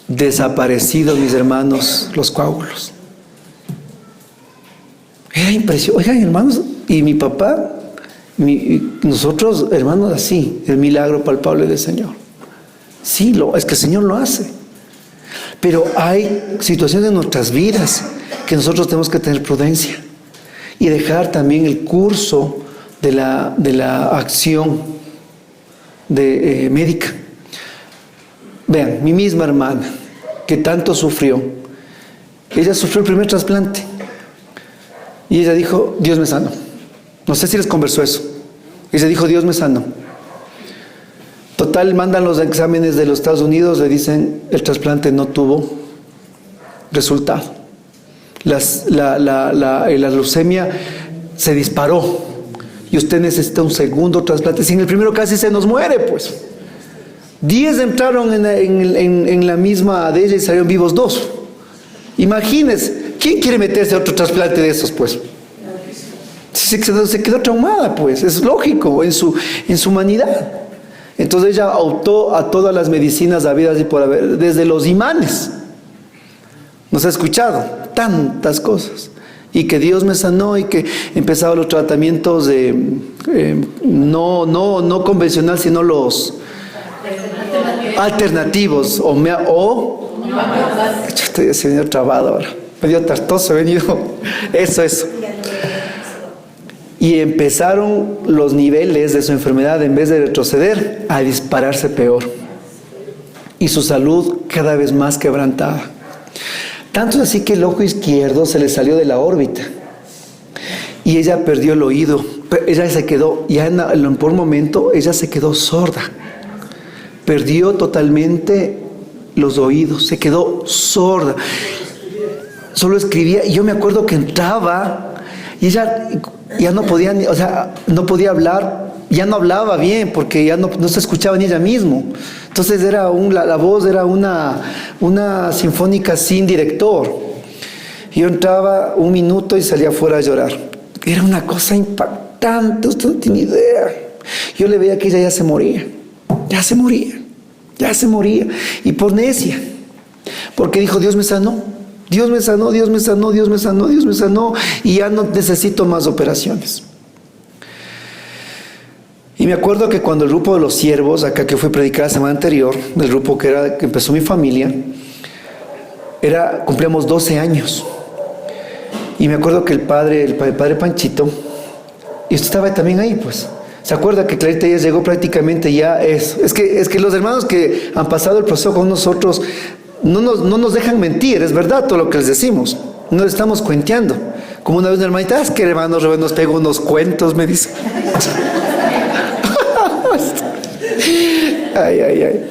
Desaparecidos, mis hermanos, los coágulos. Era impresionante. Oigan, hermanos, y mi papá, nosotros, hermanos, así, el milagro palpable del Señor. Sí, es que el Señor lo hace. Pero hay situaciones en nuestras vidas que nosotros tenemos que tener prudencia y dejar también el curso de la acción médica. Vean, mi misma hermana, que tanto sufrió, ella sufrió el primer trasplante y ella dijo, Dios me sanó. No sé si les conversó eso. Ella dijo, Dios me sanó. Total, mandan los exámenes de los Estados Unidos, le dicen, el trasplante no tuvo resultado. La leucemia se disparó y usted necesita un segundo trasplante. Si en el primero casi se nos muere, pues. 10 entraron en la misma de ella y salieron vivos 2. Imagínense, ¿quién quiere meterse a otro trasplante de esos, pues? Se quedó traumada, pues, es lógico, en su humanidad. Entonces ella optó a todas las medicinas habidas y por haber, desde los imanes. Nos ha escuchado tantas cosas. Y que Dios me sanó y que empezaron los tratamientos no convencional, sino los alternativos. Yo estoy venido trabado ahora. Medio tartoso he venido. Eso. Y empezaron los niveles de su enfermedad, en vez de retroceder, a dispararse peor. Y su salud cada vez más quebrantada. Tanto es así que el ojo izquierdo se le salió de la órbita. Y ella perdió el oído. Ella se quedó, por un momento, ella se quedó sorda. Perdió totalmente los oídos. Se quedó sorda. Solo escribía. Y yo me acuerdo que entraba y ella ya no podía, no podía hablar, ya no hablaba bien porque ya no se escuchaba ni ella misma. Entonces la voz era una sinfónica sin director. Yo entraba 1 minuto y salía afuera a llorar. Era una cosa impactante, usted no tiene idea. Yo le veía que ella ya se moría. Y por necia, porque dijo, Dios me sanó. Dios me sanó, y ya no necesito más operaciones. Y me acuerdo que cuando el grupo de los siervos, acá que fue predicada la semana anterior, del grupo que empezó mi familia, cumplíamos 12 años. Y me acuerdo que el padre Panchito, y usted estaba también ahí, pues. ¿Se acuerda que Clarita ya llegó prácticamente ya? Es que los hermanos que han pasado el proceso con nosotros no nos dejan mentir, es verdad todo lo que les decimos, no les estamos cuenteando. Como una vez una hermanita, es que hermano Rubén nos pegó unos cuentos, me dice. Ay.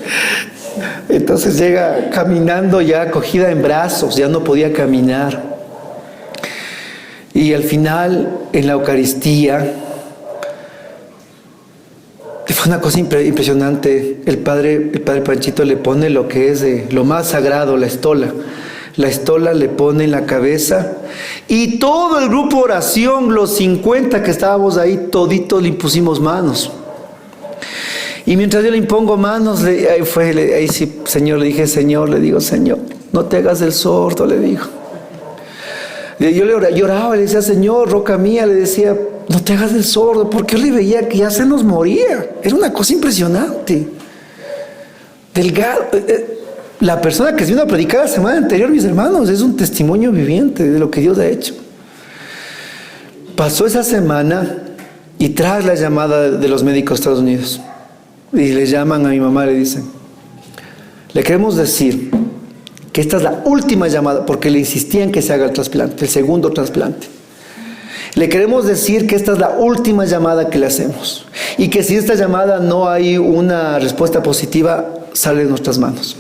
Entonces llega caminando ya cogida en brazos, ya no podía caminar. Y al final, en la Eucaristía, fue una cosa impresionante. El padre Panchito le pone lo que es lo más sagrado, la estola. La estola le pone en la cabeza y todo el grupo oración, los 50 que estábamos ahí, toditos le impusimos manos. Y mientras yo le impongo manos, ahí sí, Señor, le digo, Señor, no te hagas el sordo, le digo. Yo lloraba, le decía, Señor, roca mía, le decía, no te hagas el sordo, porque yo le veía que ya se nos moría. Era una cosa impresionante. Delgado. La persona que se vino a predicar la semana anterior, mis hermanos, es un testimonio viviente de lo que Dios ha hecho. Pasó esa semana y tras la llamada de los médicos de Estados Unidos, y le llaman a mi mamá, le dicen, le queremos decir que esta es la última llamada, porque le insistían que se haga el trasplante, el segundo trasplante. Le queremos decir que esta es la última llamada que le hacemos y que si esta llamada no hay una respuesta positiva, sale de nuestras manos.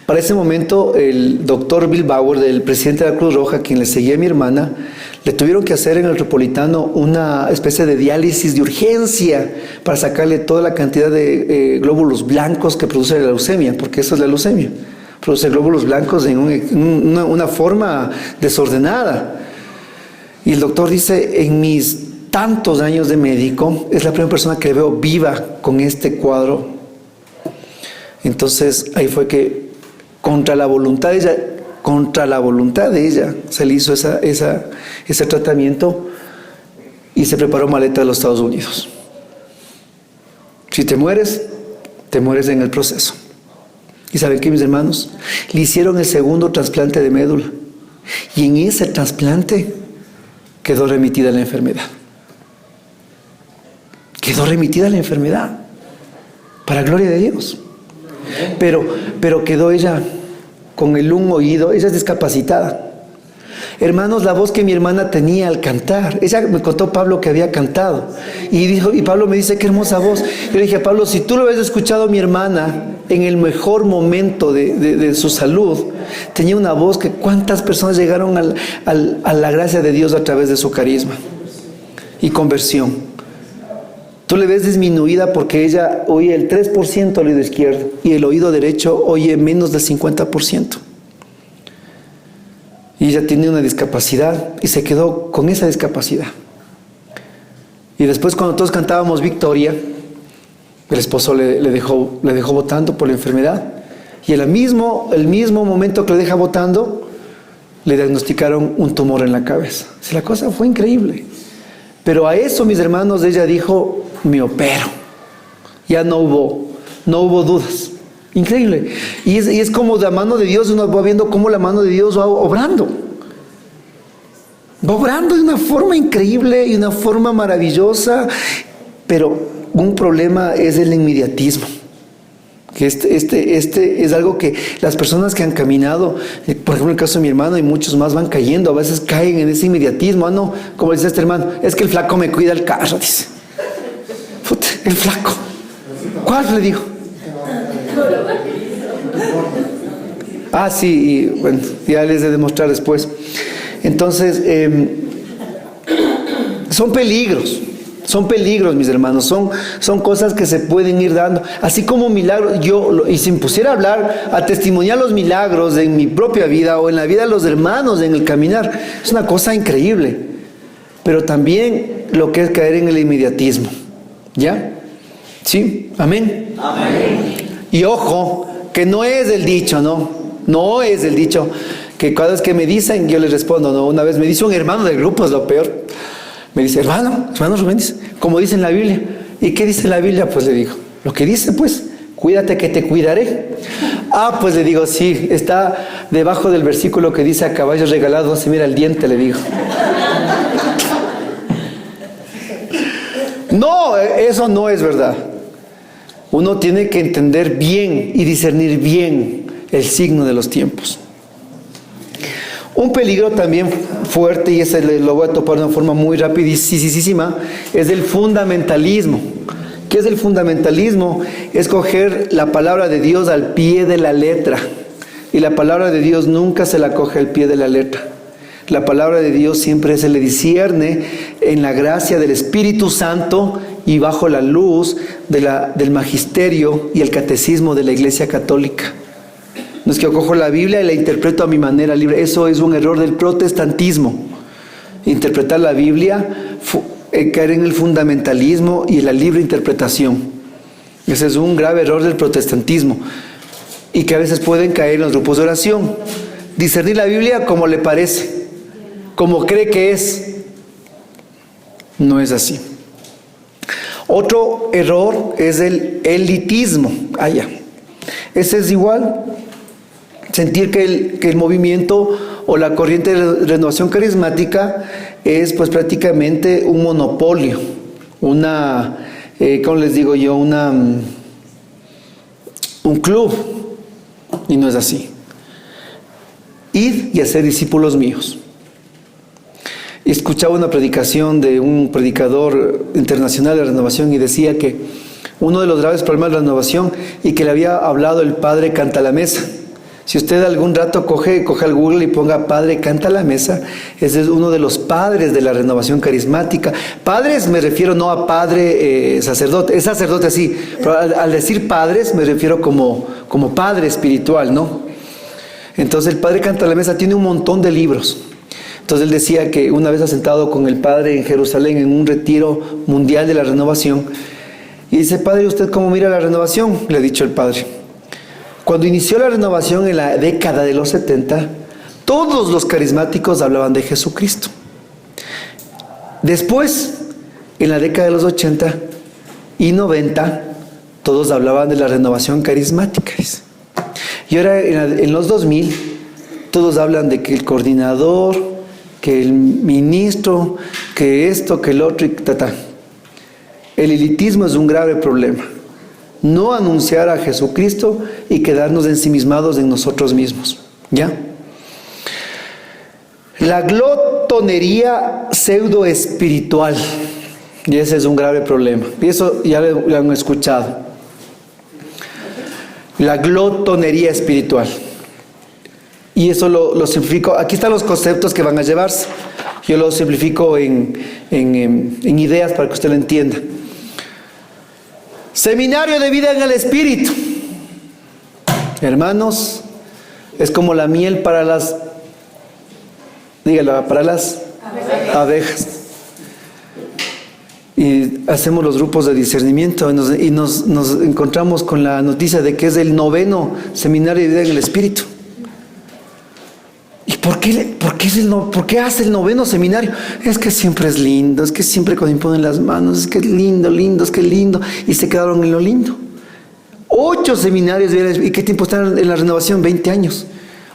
Para ese momento, el doctor Bill Bauer, del presidente de la Cruz Roja, quien le seguía a mi hermana, le tuvieron que hacer en el Metropolitano una especie de diálisis de urgencia para sacarle toda la cantidad de glóbulos blancos que produce la leucemia, porque eso es la leucemia. Produce glóbulos blancos en una forma desordenada. Y el doctor dice, en mis tantos años de médico, es la primera persona que veo viva con este cuadro. Entonces, ahí fue que contra la voluntad de ella, se le hizo ese tratamiento y se preparó maleta a los Estados Unidos. Si te mueres en el proceso. ¿Y saben qué, mis hermanos? Le hicieron el segundo trasplante de médula. Y en ese trasplante quedó remitida la enfermedad. Quedó remitida la enfermedad. Para gloria de Dios. Pero quedó ella con un oído, ella es discapacitada. Hermanos, la voz que mi hermana tenía al cantar, ella me contó Pablo que había cantado y Pablo me dice, qué hermosa voz. Yo le dije a Pablo, si tú lo hubieras escuchado a mi hermana en el mejor momento de su salud, tenía una voz que cuántas personas llegaron a la gracia de Dios a través de su carisma y conversión. Tú le ves disminuida porque ella oye el 3% al oído izquierdo y el oído derecho oye menos del 50%. Y ella tiene una discapacidad y se quedó con esa discapacidad. Y después, cuando todos cantábamos Victoria, el esposo le dejó botando por la enfermedad. Y el mismo momento que le deja botando, le diagnosticaron un tumor en la cabeza. O sea, la cosa fue increíble. Pero a eso, mis hermanos, ella dijo, me opero. Ya no hubo dudas. Increíble. Y es como la mano de Dios, uno va viendo cómo la mano de Dios va obrando. Va obrando de una forma increíble y una forma maravillosa. Pero un problema es el inmediatismo. Que este es algo que las personas que han caminado, por ejemplo en el caso de mi hermano y muchos más, van cayendo, a veces caen en ese inmediatismo. Ah, no, como dice este hermano, es que el flaco me cuida el carro, dice. Puta, el flaco. ¿Cuál le dijo? Ah, sí, y bueno, ya les he de demostrar después. Entonces, son peligros, mis hermanos, son cosas que se pueden ir dando, así como milagros. Y si me pusiera a hablar, a testimoniar los milagros en mi propia vida o en la vida de los hermanos en el caminar, es una cosa increíble, pero también lo que es caer en el inmediatismo, ¿ya? ¿Sí? ¿Amén? Amén. Y ojo, que no es el dicho, no es el dicho, que cada vez que me dicen, yo les respondo, no. Una vez me dice un hermano del grupo, es lo peor. Me dice, hermano Rubén, dice, como dice en la Biblia. ¿Y qué dice la Biblia? Pues le digo, lo que dice, pues, cuídate que te cuidaré. Ah, pues le digo, sí, está debajo del versículo que dice, a caballos regalados no se mira el diente, le digo. No, eso no es verdad. Uno tiene que entender bien y discernir bien el signo de los tiempos. Un peligro también fuerte, y ese lo voy a topar de una forma muy rapidísima, es el fundamentalismo. ¿Qué es el fundamentalismo? Es coger la palabra de Dios al pie de la letra. Y la palabra de Dios nunca se la coge al pie de la letra. La palabra de Dios siempre se le discierne en la gracia del Espíritu Santo y bajo la luz del magisterio y el catecismo de la Iglesia Católica. No es que yo cojo la Biblia y la interpreto a mi manera libre. Eso es un error del protestantismo. Interpretar la Biblia, caer en el fundamentalismo y en la libre interpretación. Ese es un grave error del protestantismo. Y que a veces pueden caer en los grupos de oración. Discernir la Biblia como le parece, como cree que es. No es así. Otro error es el elitismo. Ese es igual. Sentir que el movimiento o la corriente de renovación carismática es pues prácticamente un monopolio, ¿cómo les digo yo? Un club. Y no es así. Id y hacer discípulos míos. escuchaba una predicación de un predicador internacional de renovación y decía que uno de los graves problemas de la renovación y que le había hablado el Padre Canta la Mesa. Si usted algún rato coge al Google y ponga Padre Canta la Mesa, ese es uno de los padres de la renovación carismática. Padres me refiero no a padre sacerdote, es sacerdote sí, pero al decir padres me refiero como padre espiritual, ¿no? Entonces el Padre Canta la Mesa tiene un montón de libros. Entonces él decía que una vez asentado con el Padre en Jerusalén en un retiro mundial de la renovación, y dice: Padre, ¿usted cómo mira la renovación? Le ha dicho el Padre. Cuando inició la renovación en la década de los 70, todos los carismáticos hablaban de Jesucristo. Después, en la década de los 80 y 90, todos hablaban de la renovación carismática. Y ahora en los 2000, todos hablan de que el coordinador, que el ministro, que esto, que el otro, y ta. El elitismo es un grave problema. No anunciar a Jesucristo y quedarnos ensimismados en nosotros mismos. ¿Ya? La glotonería pseudo espiritual. Y ese es un grave problema. Y eso ya lo han escuchado. La glotonería espiritual. Y eso lo simplifico. Aquí están los conceptos que van a llevarse. Yo lo simplifico en ideas para que usted lo entienda. Seminario de vida en el Espíritu. Hermanos, es como la miel para las, dígalo, para las abejas. Y hacemos los grupos de discernimiento y nos encontramos con la noticia de que es el 9º seminario de vida en el Espíritu. ¿Y por qué hace el 9º seminario? Es que siempre es lindo, es que siempre cuando imponen las manos, es que es lindo, es que es lindo, y se quedaron en lo lindo. 8 seminarios de vida en el Espíritu. ¿Y qué tiempo están en la renovación? 20 años.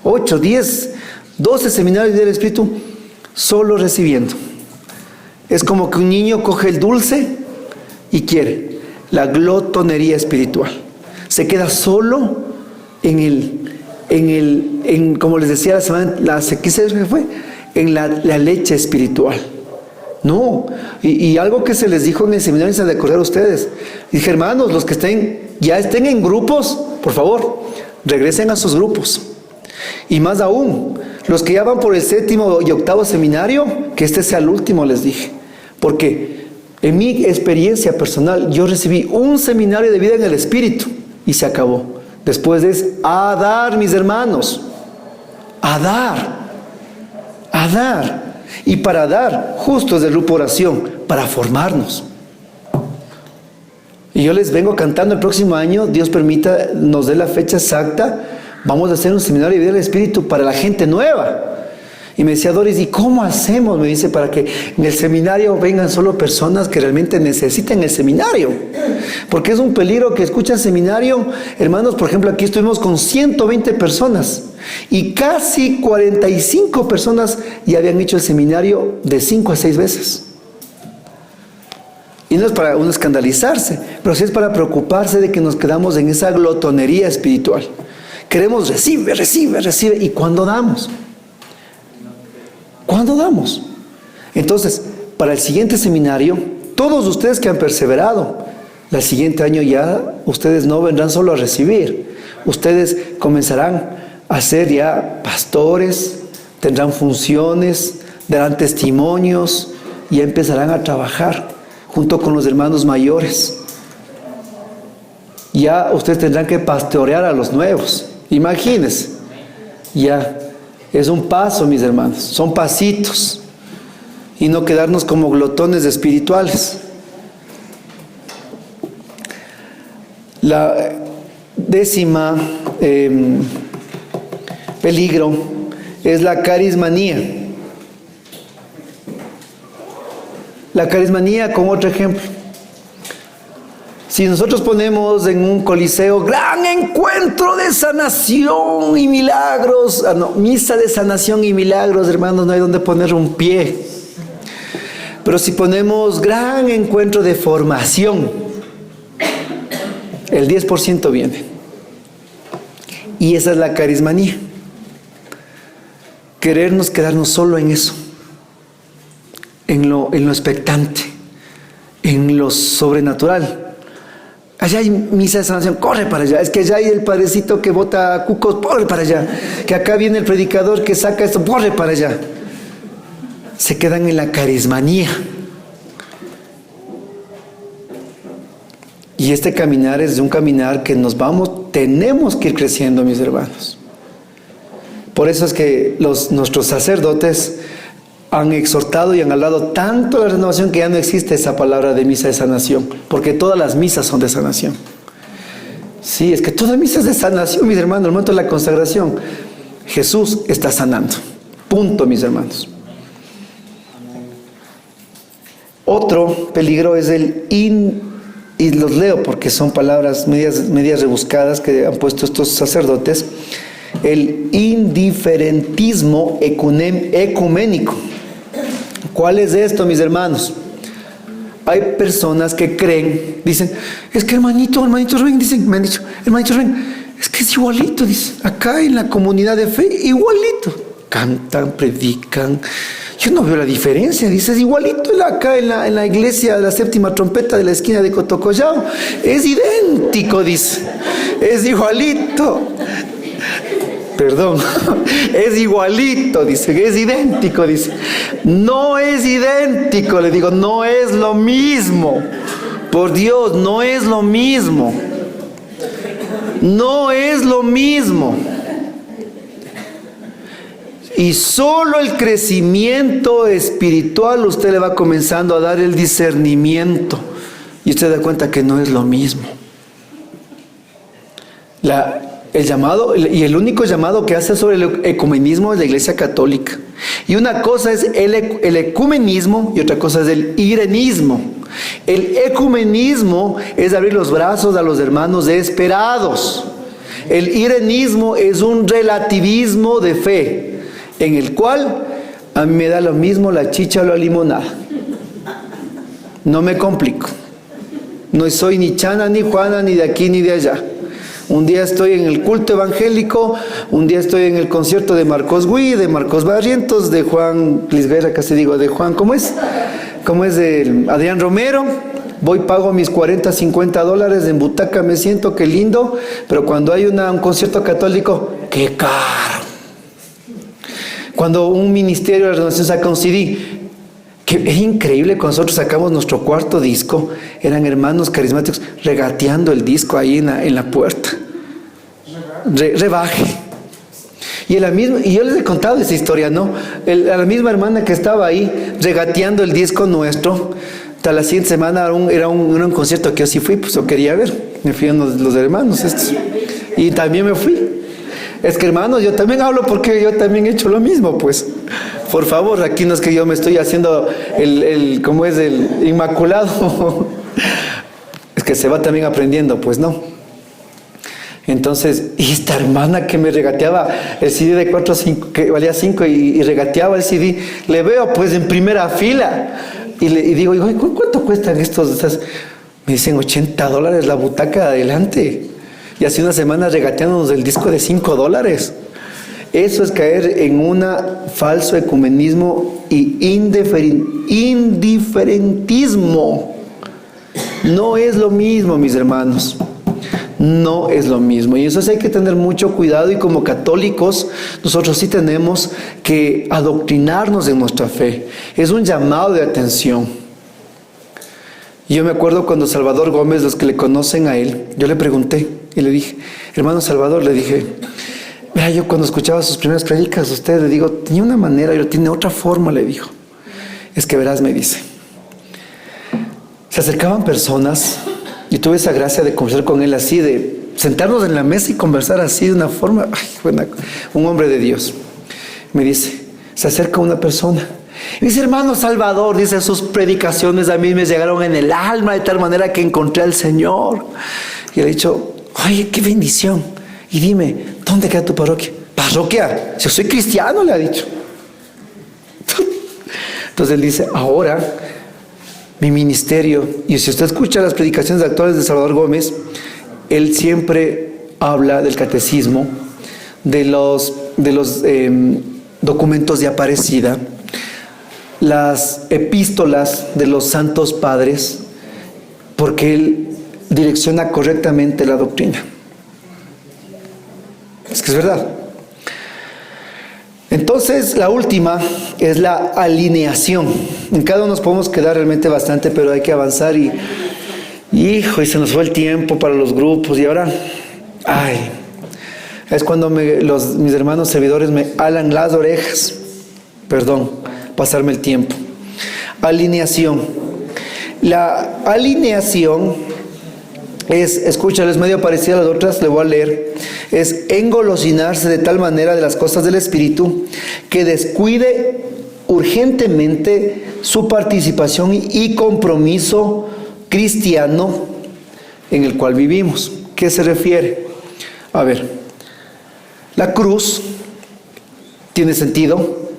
8, 10, 12 seminarios de vida en el Espíritu, solo recibiendo. Es como que un niño coge el dulce y quiere. La glotonería espiritual. Se queda solo como les decía la semana, en la leche espiritual. No. Y algo que se les dijo en el seminario, se han de acordar ustedes. Dije: hermanos, los que ya estén en grupos, por favor, regresen a sus grupos. Y más aún, los que ya van por el 7º y 8º seminario, que este sea el último, les dije. Porque en mi experiencia personal, yo recibí un seminario de vida en el Espíritu y se acabó. Después es a dar, mis hermanos. A dar. Y para dar, justo es el grupo oración, para formarnos. Y yo les vengo cantando el próximo año, Dios permita, nos dé la fecha exacta, vamos a hacer un seminario de vida del Espíritu para la gente nueva. Y me decía Doris: ¿y cómo hacemos? Me dice: para que en el seminario vengan solo personas que realmente necesiten el seminario. Porque es un peligro que escuchan seminario. Hermanos, por ejemplo, aquí estuvimos con 120 personas. Y casi 45 personas ya habían hecho el seminario de 5 a 6 veces. Y no es para uno escandalizarse, pero sí es para preocuparse de que nos quedamos en esa glotonería espiritual. Queremos recibe. ¿Y cuándo damos? ¿Cuándo damos? Entonces, para el siguiente seminario, todos ustedes que han perseverado, el siguiente año ya ustedes no vendrán solo a recibir. Ustedes comenzarán a ser ya pastores, tendrán funciones, darán testimonios y empezarán a trabajar junto con los hermanos mayores. Ya ustedes tendrán que pastorear a los nuevos. Imagínense. Ya es un paso, mis hermanos, son pasitos. Y no quedarnos como glotones espirituales. La 10ª peligro es la carismanía. La carismanía, como otro ejemplo. Si nosotros ponemos en un coliseo gran encuentro de sanación y milagros, misa de sanación y milagros, hermanos, no hay donde poner un pie. Pero si ponemos gran encuentro de formación, el 10% viene. Y esa es la carismanía. Querernos quedarnos solo en eso. en lo expectante, en lo sobrenatural. Allá hay misa de sanación, corre para allá. Es que allá hay el padrecito que bota cucos, corre para allá. Que acá viene el predicador que saca esto, corre para allá. Se quedan en la carismanía. Y este caminar es de un caminar que tenemos que ir creciendo, mis hermanos. Por eso es que nuestros sacerdotes han exhortado y han hablado tanto de la renovación que ya no existe esa palabra de misa de sanación, porque todas las misas son de sanación. Sí, es que toda misa es de sanación, mis hermanos. En el momento de la consagración, Jesús está sanando. Punto, mis hermanos. Otro peligro es y los leo porque son palabras medias rebuscadas que han puesto estos sacerdotes, el indiferentismo ecuménico. ¿Cuál es esto, mis hermanos? Hay personas que creen, dicen, es que hermanito Rubén, me han dicho, hermanito Rubén, es que es igualito, dice, acá en la comunidad de fe, igualito. Cantan, predican, yo no veo la diferencia, dice, es igualito acá en la iglesia de la séptima trompeta de la esquina de Cotocollao, es idéntico, dice, es igualito. Perdón, es igualito, dice, es idéntico, dice. No es idéntico, le digo, no es lo mismo. Por Dios, no es lo mismo. No es lo mismo. Y solo el crecimiento espiritual usted le va comenzando a dar el discernimiento. Y usted da cuenta que no es lo mismo. El llamado y el único llamado que hace sobre el ecumenismo es la Iglesia Católica. Y una cosa es el ecumenismo y otra cosa es el irenismo. El ecumenismo es abrir los brazos a los hermanos desesperados. El irenismo es un relativismo de fe, en el cual a mí me da lo mismo la chicha o la limonada. No me complico. No soy ni Chana ni Juana, ni de aquí ni de allá. Un día estoy en el culto evangélico, un día estoy en el concierto de Marcos Gui, de Marcos Barrientos, de Juan Lisguera, casi digo, de Juan, ¿cómo es de Adrián Romero. Voy, pago mis $40-50 en butaca, me siento, qué lindo, pero cuando hay un concierto católico, qué caro. Cuando un ministerio de la renovación saca un CD, que es increíble, cuando nosotros sacamos nuestro cuarto disco, eran hermanos carismáticos regateando el disco ahí en la puerta. Rebaje. Y yo les he contado esa historia, ¿no? A la misma hermana que estaba ahí regateando el disco nuestro, hasta la siguiente semana era un concierto que yo sí fui, pues yo quería ver. Me fui a los hermanos estos. Y también me fui. Es que, hermanos, yo también hablo porque yo también he hecho lo mismo, pues. Por favor, aquí no es que yo me estoy haciendo el inmaculado. Es que se va también aprendiendo, pues no. Entonces, y esta hermana que me regateaba el CD de 4 o 5, que valía 5 y regateaba el CD, le veo pues en primera fila. Y digo, ¿cuánto cuestan estos? Me dicen $80 la butaca de adelante. Y hace una semana regateándonos el disco de $5. Eso es caer en un falso ecumenismo y indiferentismo. No es lo mismo, mis hermanos. No es lo mismo. Y eso sí hay que tener mucho cuidado. Y como católicos, nosotros sí tenemos que adoctrinarnos en nuestra fe. Es un llamado de atención. Yo me acuerdo cuando Salvador Gómez, los que le conocen a él, yo le pregunté y le dije, hermano Salvador, le dije, mira, yo cuando escuchaba sus primeras predicas, usted, le digo, tenía una manera, pero tiene otra forma, le dijo. Es que verás, me dice, se acercaban personas y tuve esa gracia de conversar con él así, de sentarnos en la mesa y conversar así de una forma, un hombre de Dios. Me dice, se acerca una persona. Y dice, hermano Salvador, dice, sus predicaciones a mí me llegaron en el alma de tal manera que encontré al Señor. Y le he dicho, oye, qué bendición. Y dime, ¿dónde queda tu parroquia? ¿Parroquia? Yo soy cristiano, le ha dicho. Entonces él dice, ahora mi ministerio, y si usted escucha las predicaciones actuales de Salvador Gómez, él siempre habla del catecismo, de los documentos de Aparecida, las epístolas de los santos padres, porque él direcciona correctamente la doctrina. Es que es verdad. Entonces, la última es la alineación. En cada uno nos podemos quedar realmente bastante, pero hay que avanzar y se nos fue el tiempo para los grupos y ahora, es cuando mis hermanos servidores me alan las orejas. Perdón, pasarme el tiempo. Alineación. La alineación es medio parecida a las otras, le voy a leer. Es engolosinarse de tal manera de las cosas del Espíritu que descuide urgentemente su participación y compromiso cristiano en el cual vivimos. ¿Qué se refiere? A ver, la cruz tiene sentido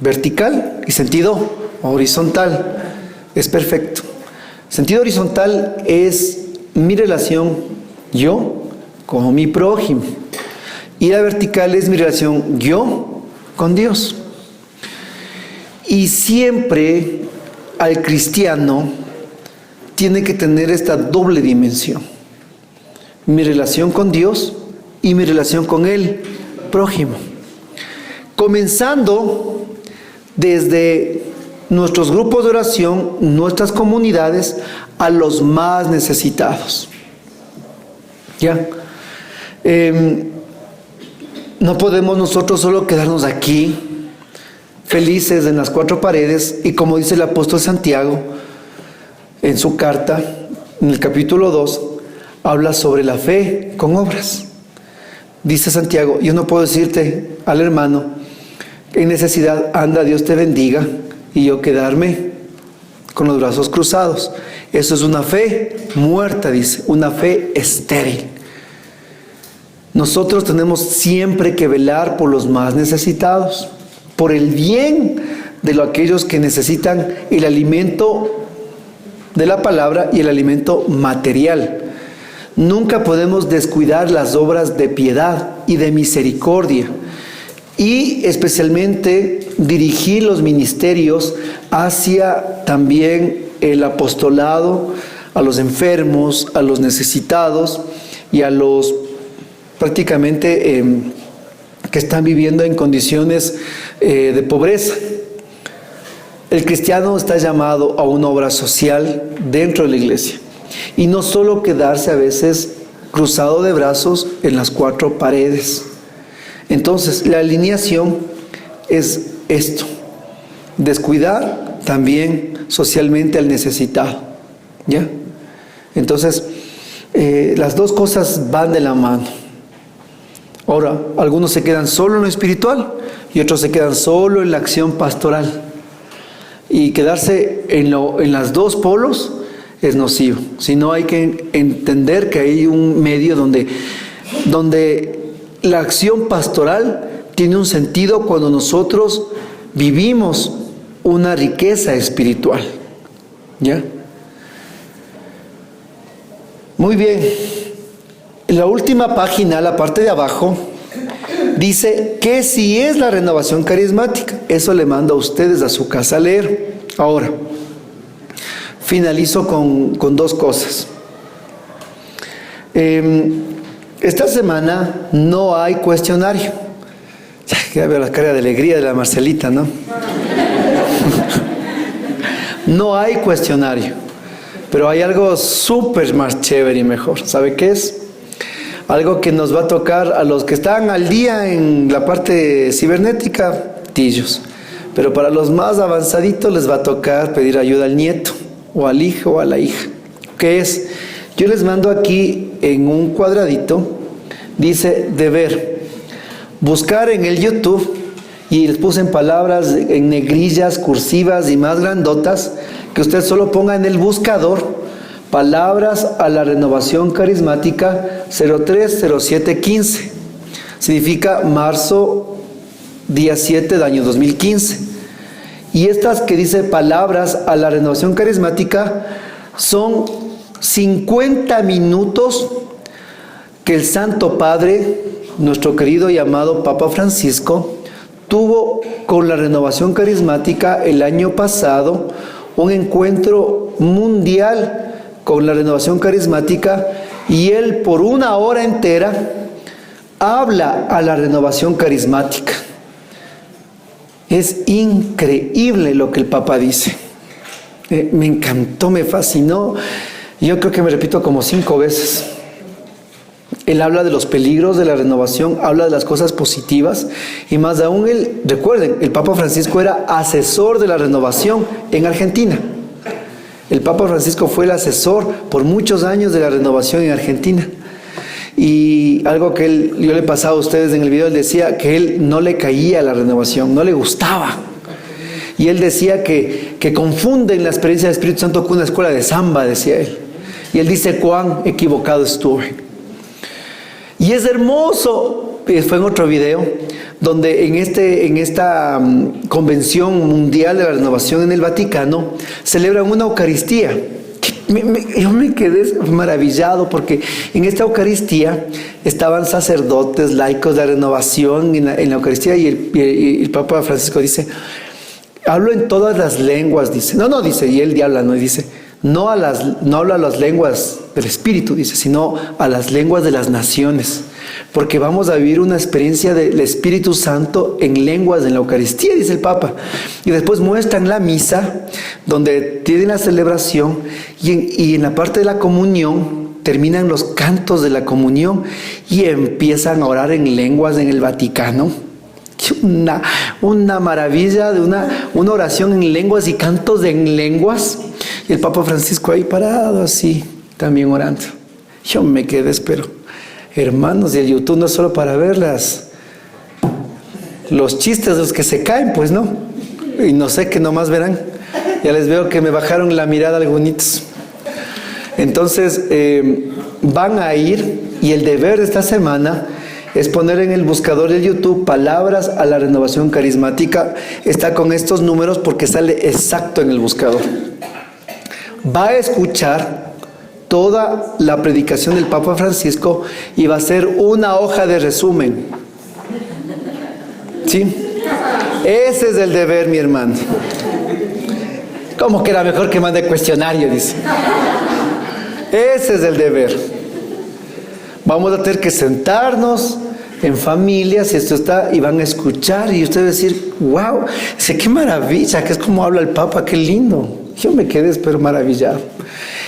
vertical y sentido horizontal. Es perfecto. Sentido horizontal es mi relación yo con mi prójimo. Y la vertical es mi relación yo con Dios. Y siempre al cristiano tiene que tener esta doble dimensión. Mi relación con Dios y mi relación con el prójimo. Comenzando desde nuestros grupos de oración, nuestras comunidades, a los más necesitados. ¿Ya? No podemos nosotros solo quedarnos aquí, felices en las cuatro paredes, y como dice el apóstol Santiago en su carta, en el capítulo 2, habla sobre la fe con obras. Dice Santiago, yo no puedo decirte al hermano, en necesidad, anda, Dios te bendiga, y yo quedarme con los brazos cruzados. Eso es una fe muerta, dice, una fe estéril. Nosotros tenemos siempre que velar por los más necesitados, por el bien de aquellos que necesitan el alimento de la palabra y el alimento material. Nunca podemos descuidar las obras de piedad y de misericordia, y especialmente dirigir los ministerios hacia también el apostolado, a los enfermos, a los necesitados y a los prácticamente que están viviendo en condiciones de pobreza. El cristiano está llamado a una obra social dentro de la iglesia, y no solo quedarse a veces cruzado de brazos en las cuatro paredes. Entonces, la alineación es esto: descuidar también socialmente al necesitado. ¿Ya? Entonces, las dos cosas van de la mano. Ahora, algunos se quedan solo en lo espiritual y otros se quedan solo en la acción pastoral. Y quedarse en las dos polos es nocivo. Sino hay que entender que hay un medio donde la acción pastoral tiene un sentido cuando nosotros vivimos una riqueza espiritual. ¿Ya? Muy bien. En la última página, la parte de abajo, dice que si es la renovación carismática. Eso le mando a ustedes a su casa a leer. Ahora, finalizo con dos cosas. Esta semana no hay cuestionario. Ya veo la cara de alegría de la Marcelita, ¿no? No hay cuestionario, pero hay algo súper más chévere y mejor. ¿Sabe qué es? Algo que nos va a tocar a los que están al día en la parte cibernética, tillos. Pero para los más avanzaditos les va a tocar pedir ayuda al nieto, o al hijo, o a la hija. ¿Qué es? Yo les mando aquí en un cuadradito, dice deber. Buscar en el YouTube, y les puse en palabras en negrillas, cursivas y más grandotas, que usted solo ponga en el buscador palabras a la renovación carismática 030715. Significa marzo, día 7 del año 2015. Y estas que dice palabras a la renovación carismática son 50 minutos que el Santo Padre, nuestro querido y amado Papa Francisco, tuvo con la Renovación Carismática el año pasado un encuentro mundial con la Renovación Carismática, y él por 1 hora entera habla a la Renovación Carismática. Es increíble lo que el Papa dice. Me encantó, me fascinó. Yo creo que me repito como 5 veces. Él habla de los peligros de la renovación, habla de las cosas positivas, y más aún él, recuerden, el Papa Francisco era asesor de la renovación en Argentina. El Papa Francisco fue el asesor por muchos años de la renovación en Argentina. Y algo que yo le pasaba a ustedes en el video, él decía que él no le caía a la renovación, no le gustaba. Y él decía que confunden la experiencia del Espíritu Santo con una escuela de samba, decía él. Y él dice, cuán equivocado estuve. Y es hermoso, fue en otro video, donde en esta Convención Mundial de la Renovación en el Vaticano, celebran una Eucaristía. Yo me quedé maravillado, porque en esta Eucaristía estaban sacerdotes, laicos de la renovación en la Eucaristía, y el Papa Francisco dice, hablo en todas las lenguas, dice. No, dice, y él ya habla, no, y dice, no habla a las lenguas del Espíritu, dice, sino a las lenguas de las naciones, porque vamos a vivir una experiencia del Espíritu Santo en lenguas en la Eucaristía, dice el Papa. Y después muestran la misa, donde tienen la celebración, y en la parte de la comunión terminan los cantos de la comunión y empiezan a orar en lenguas en el Vaticano. Una maravilla de una oración en lenguas y cantos en lenguas, y el Papa Francisco ahí parado así, también orando. Yo me quedé, pero hermanos, y el YouTube no es solo para ver los chistes de los que se caen, pues no, y no sé qué nomás verán. Ya les veo que me bajaron la mirada algunos. Entonces van a ir, y el deber de esta semana es poner en el buscador de YouTube palabras a la renovación carismática. Está con estos números porque sale exacto en el buscador. Va a escuchar toda la predicación del Papa Francisco y va a hacer una hoja de resumen. ¿Sí? Ese es el deber, mi hermano. Como que era mejor que mande cuestionario, dice. Ese es el deber. Vamos a tener que sentarnos en familia, si esto está, y van a escuchar, y ustedes van a decir, wow, sé qué maravilla, que es como habla el Papa, qué lindo. Yo me quedé, pero maravillado.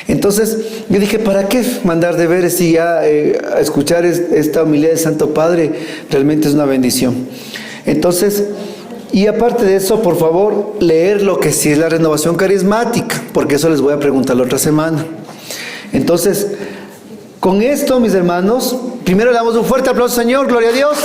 Entonces, yo dije, ¿para qué mandar deberes si ya escuchar esta homilía del Santo Padre realmente es una bendición? Entonces, y aparte de eso, por favor, leer lo que sí es la renovación carismática, porque eso les voy a preguntar la otra semana. Entonces, con esto, mis hermanos, primero le damos un fuerte aplauso, Señor, gloria a Dios.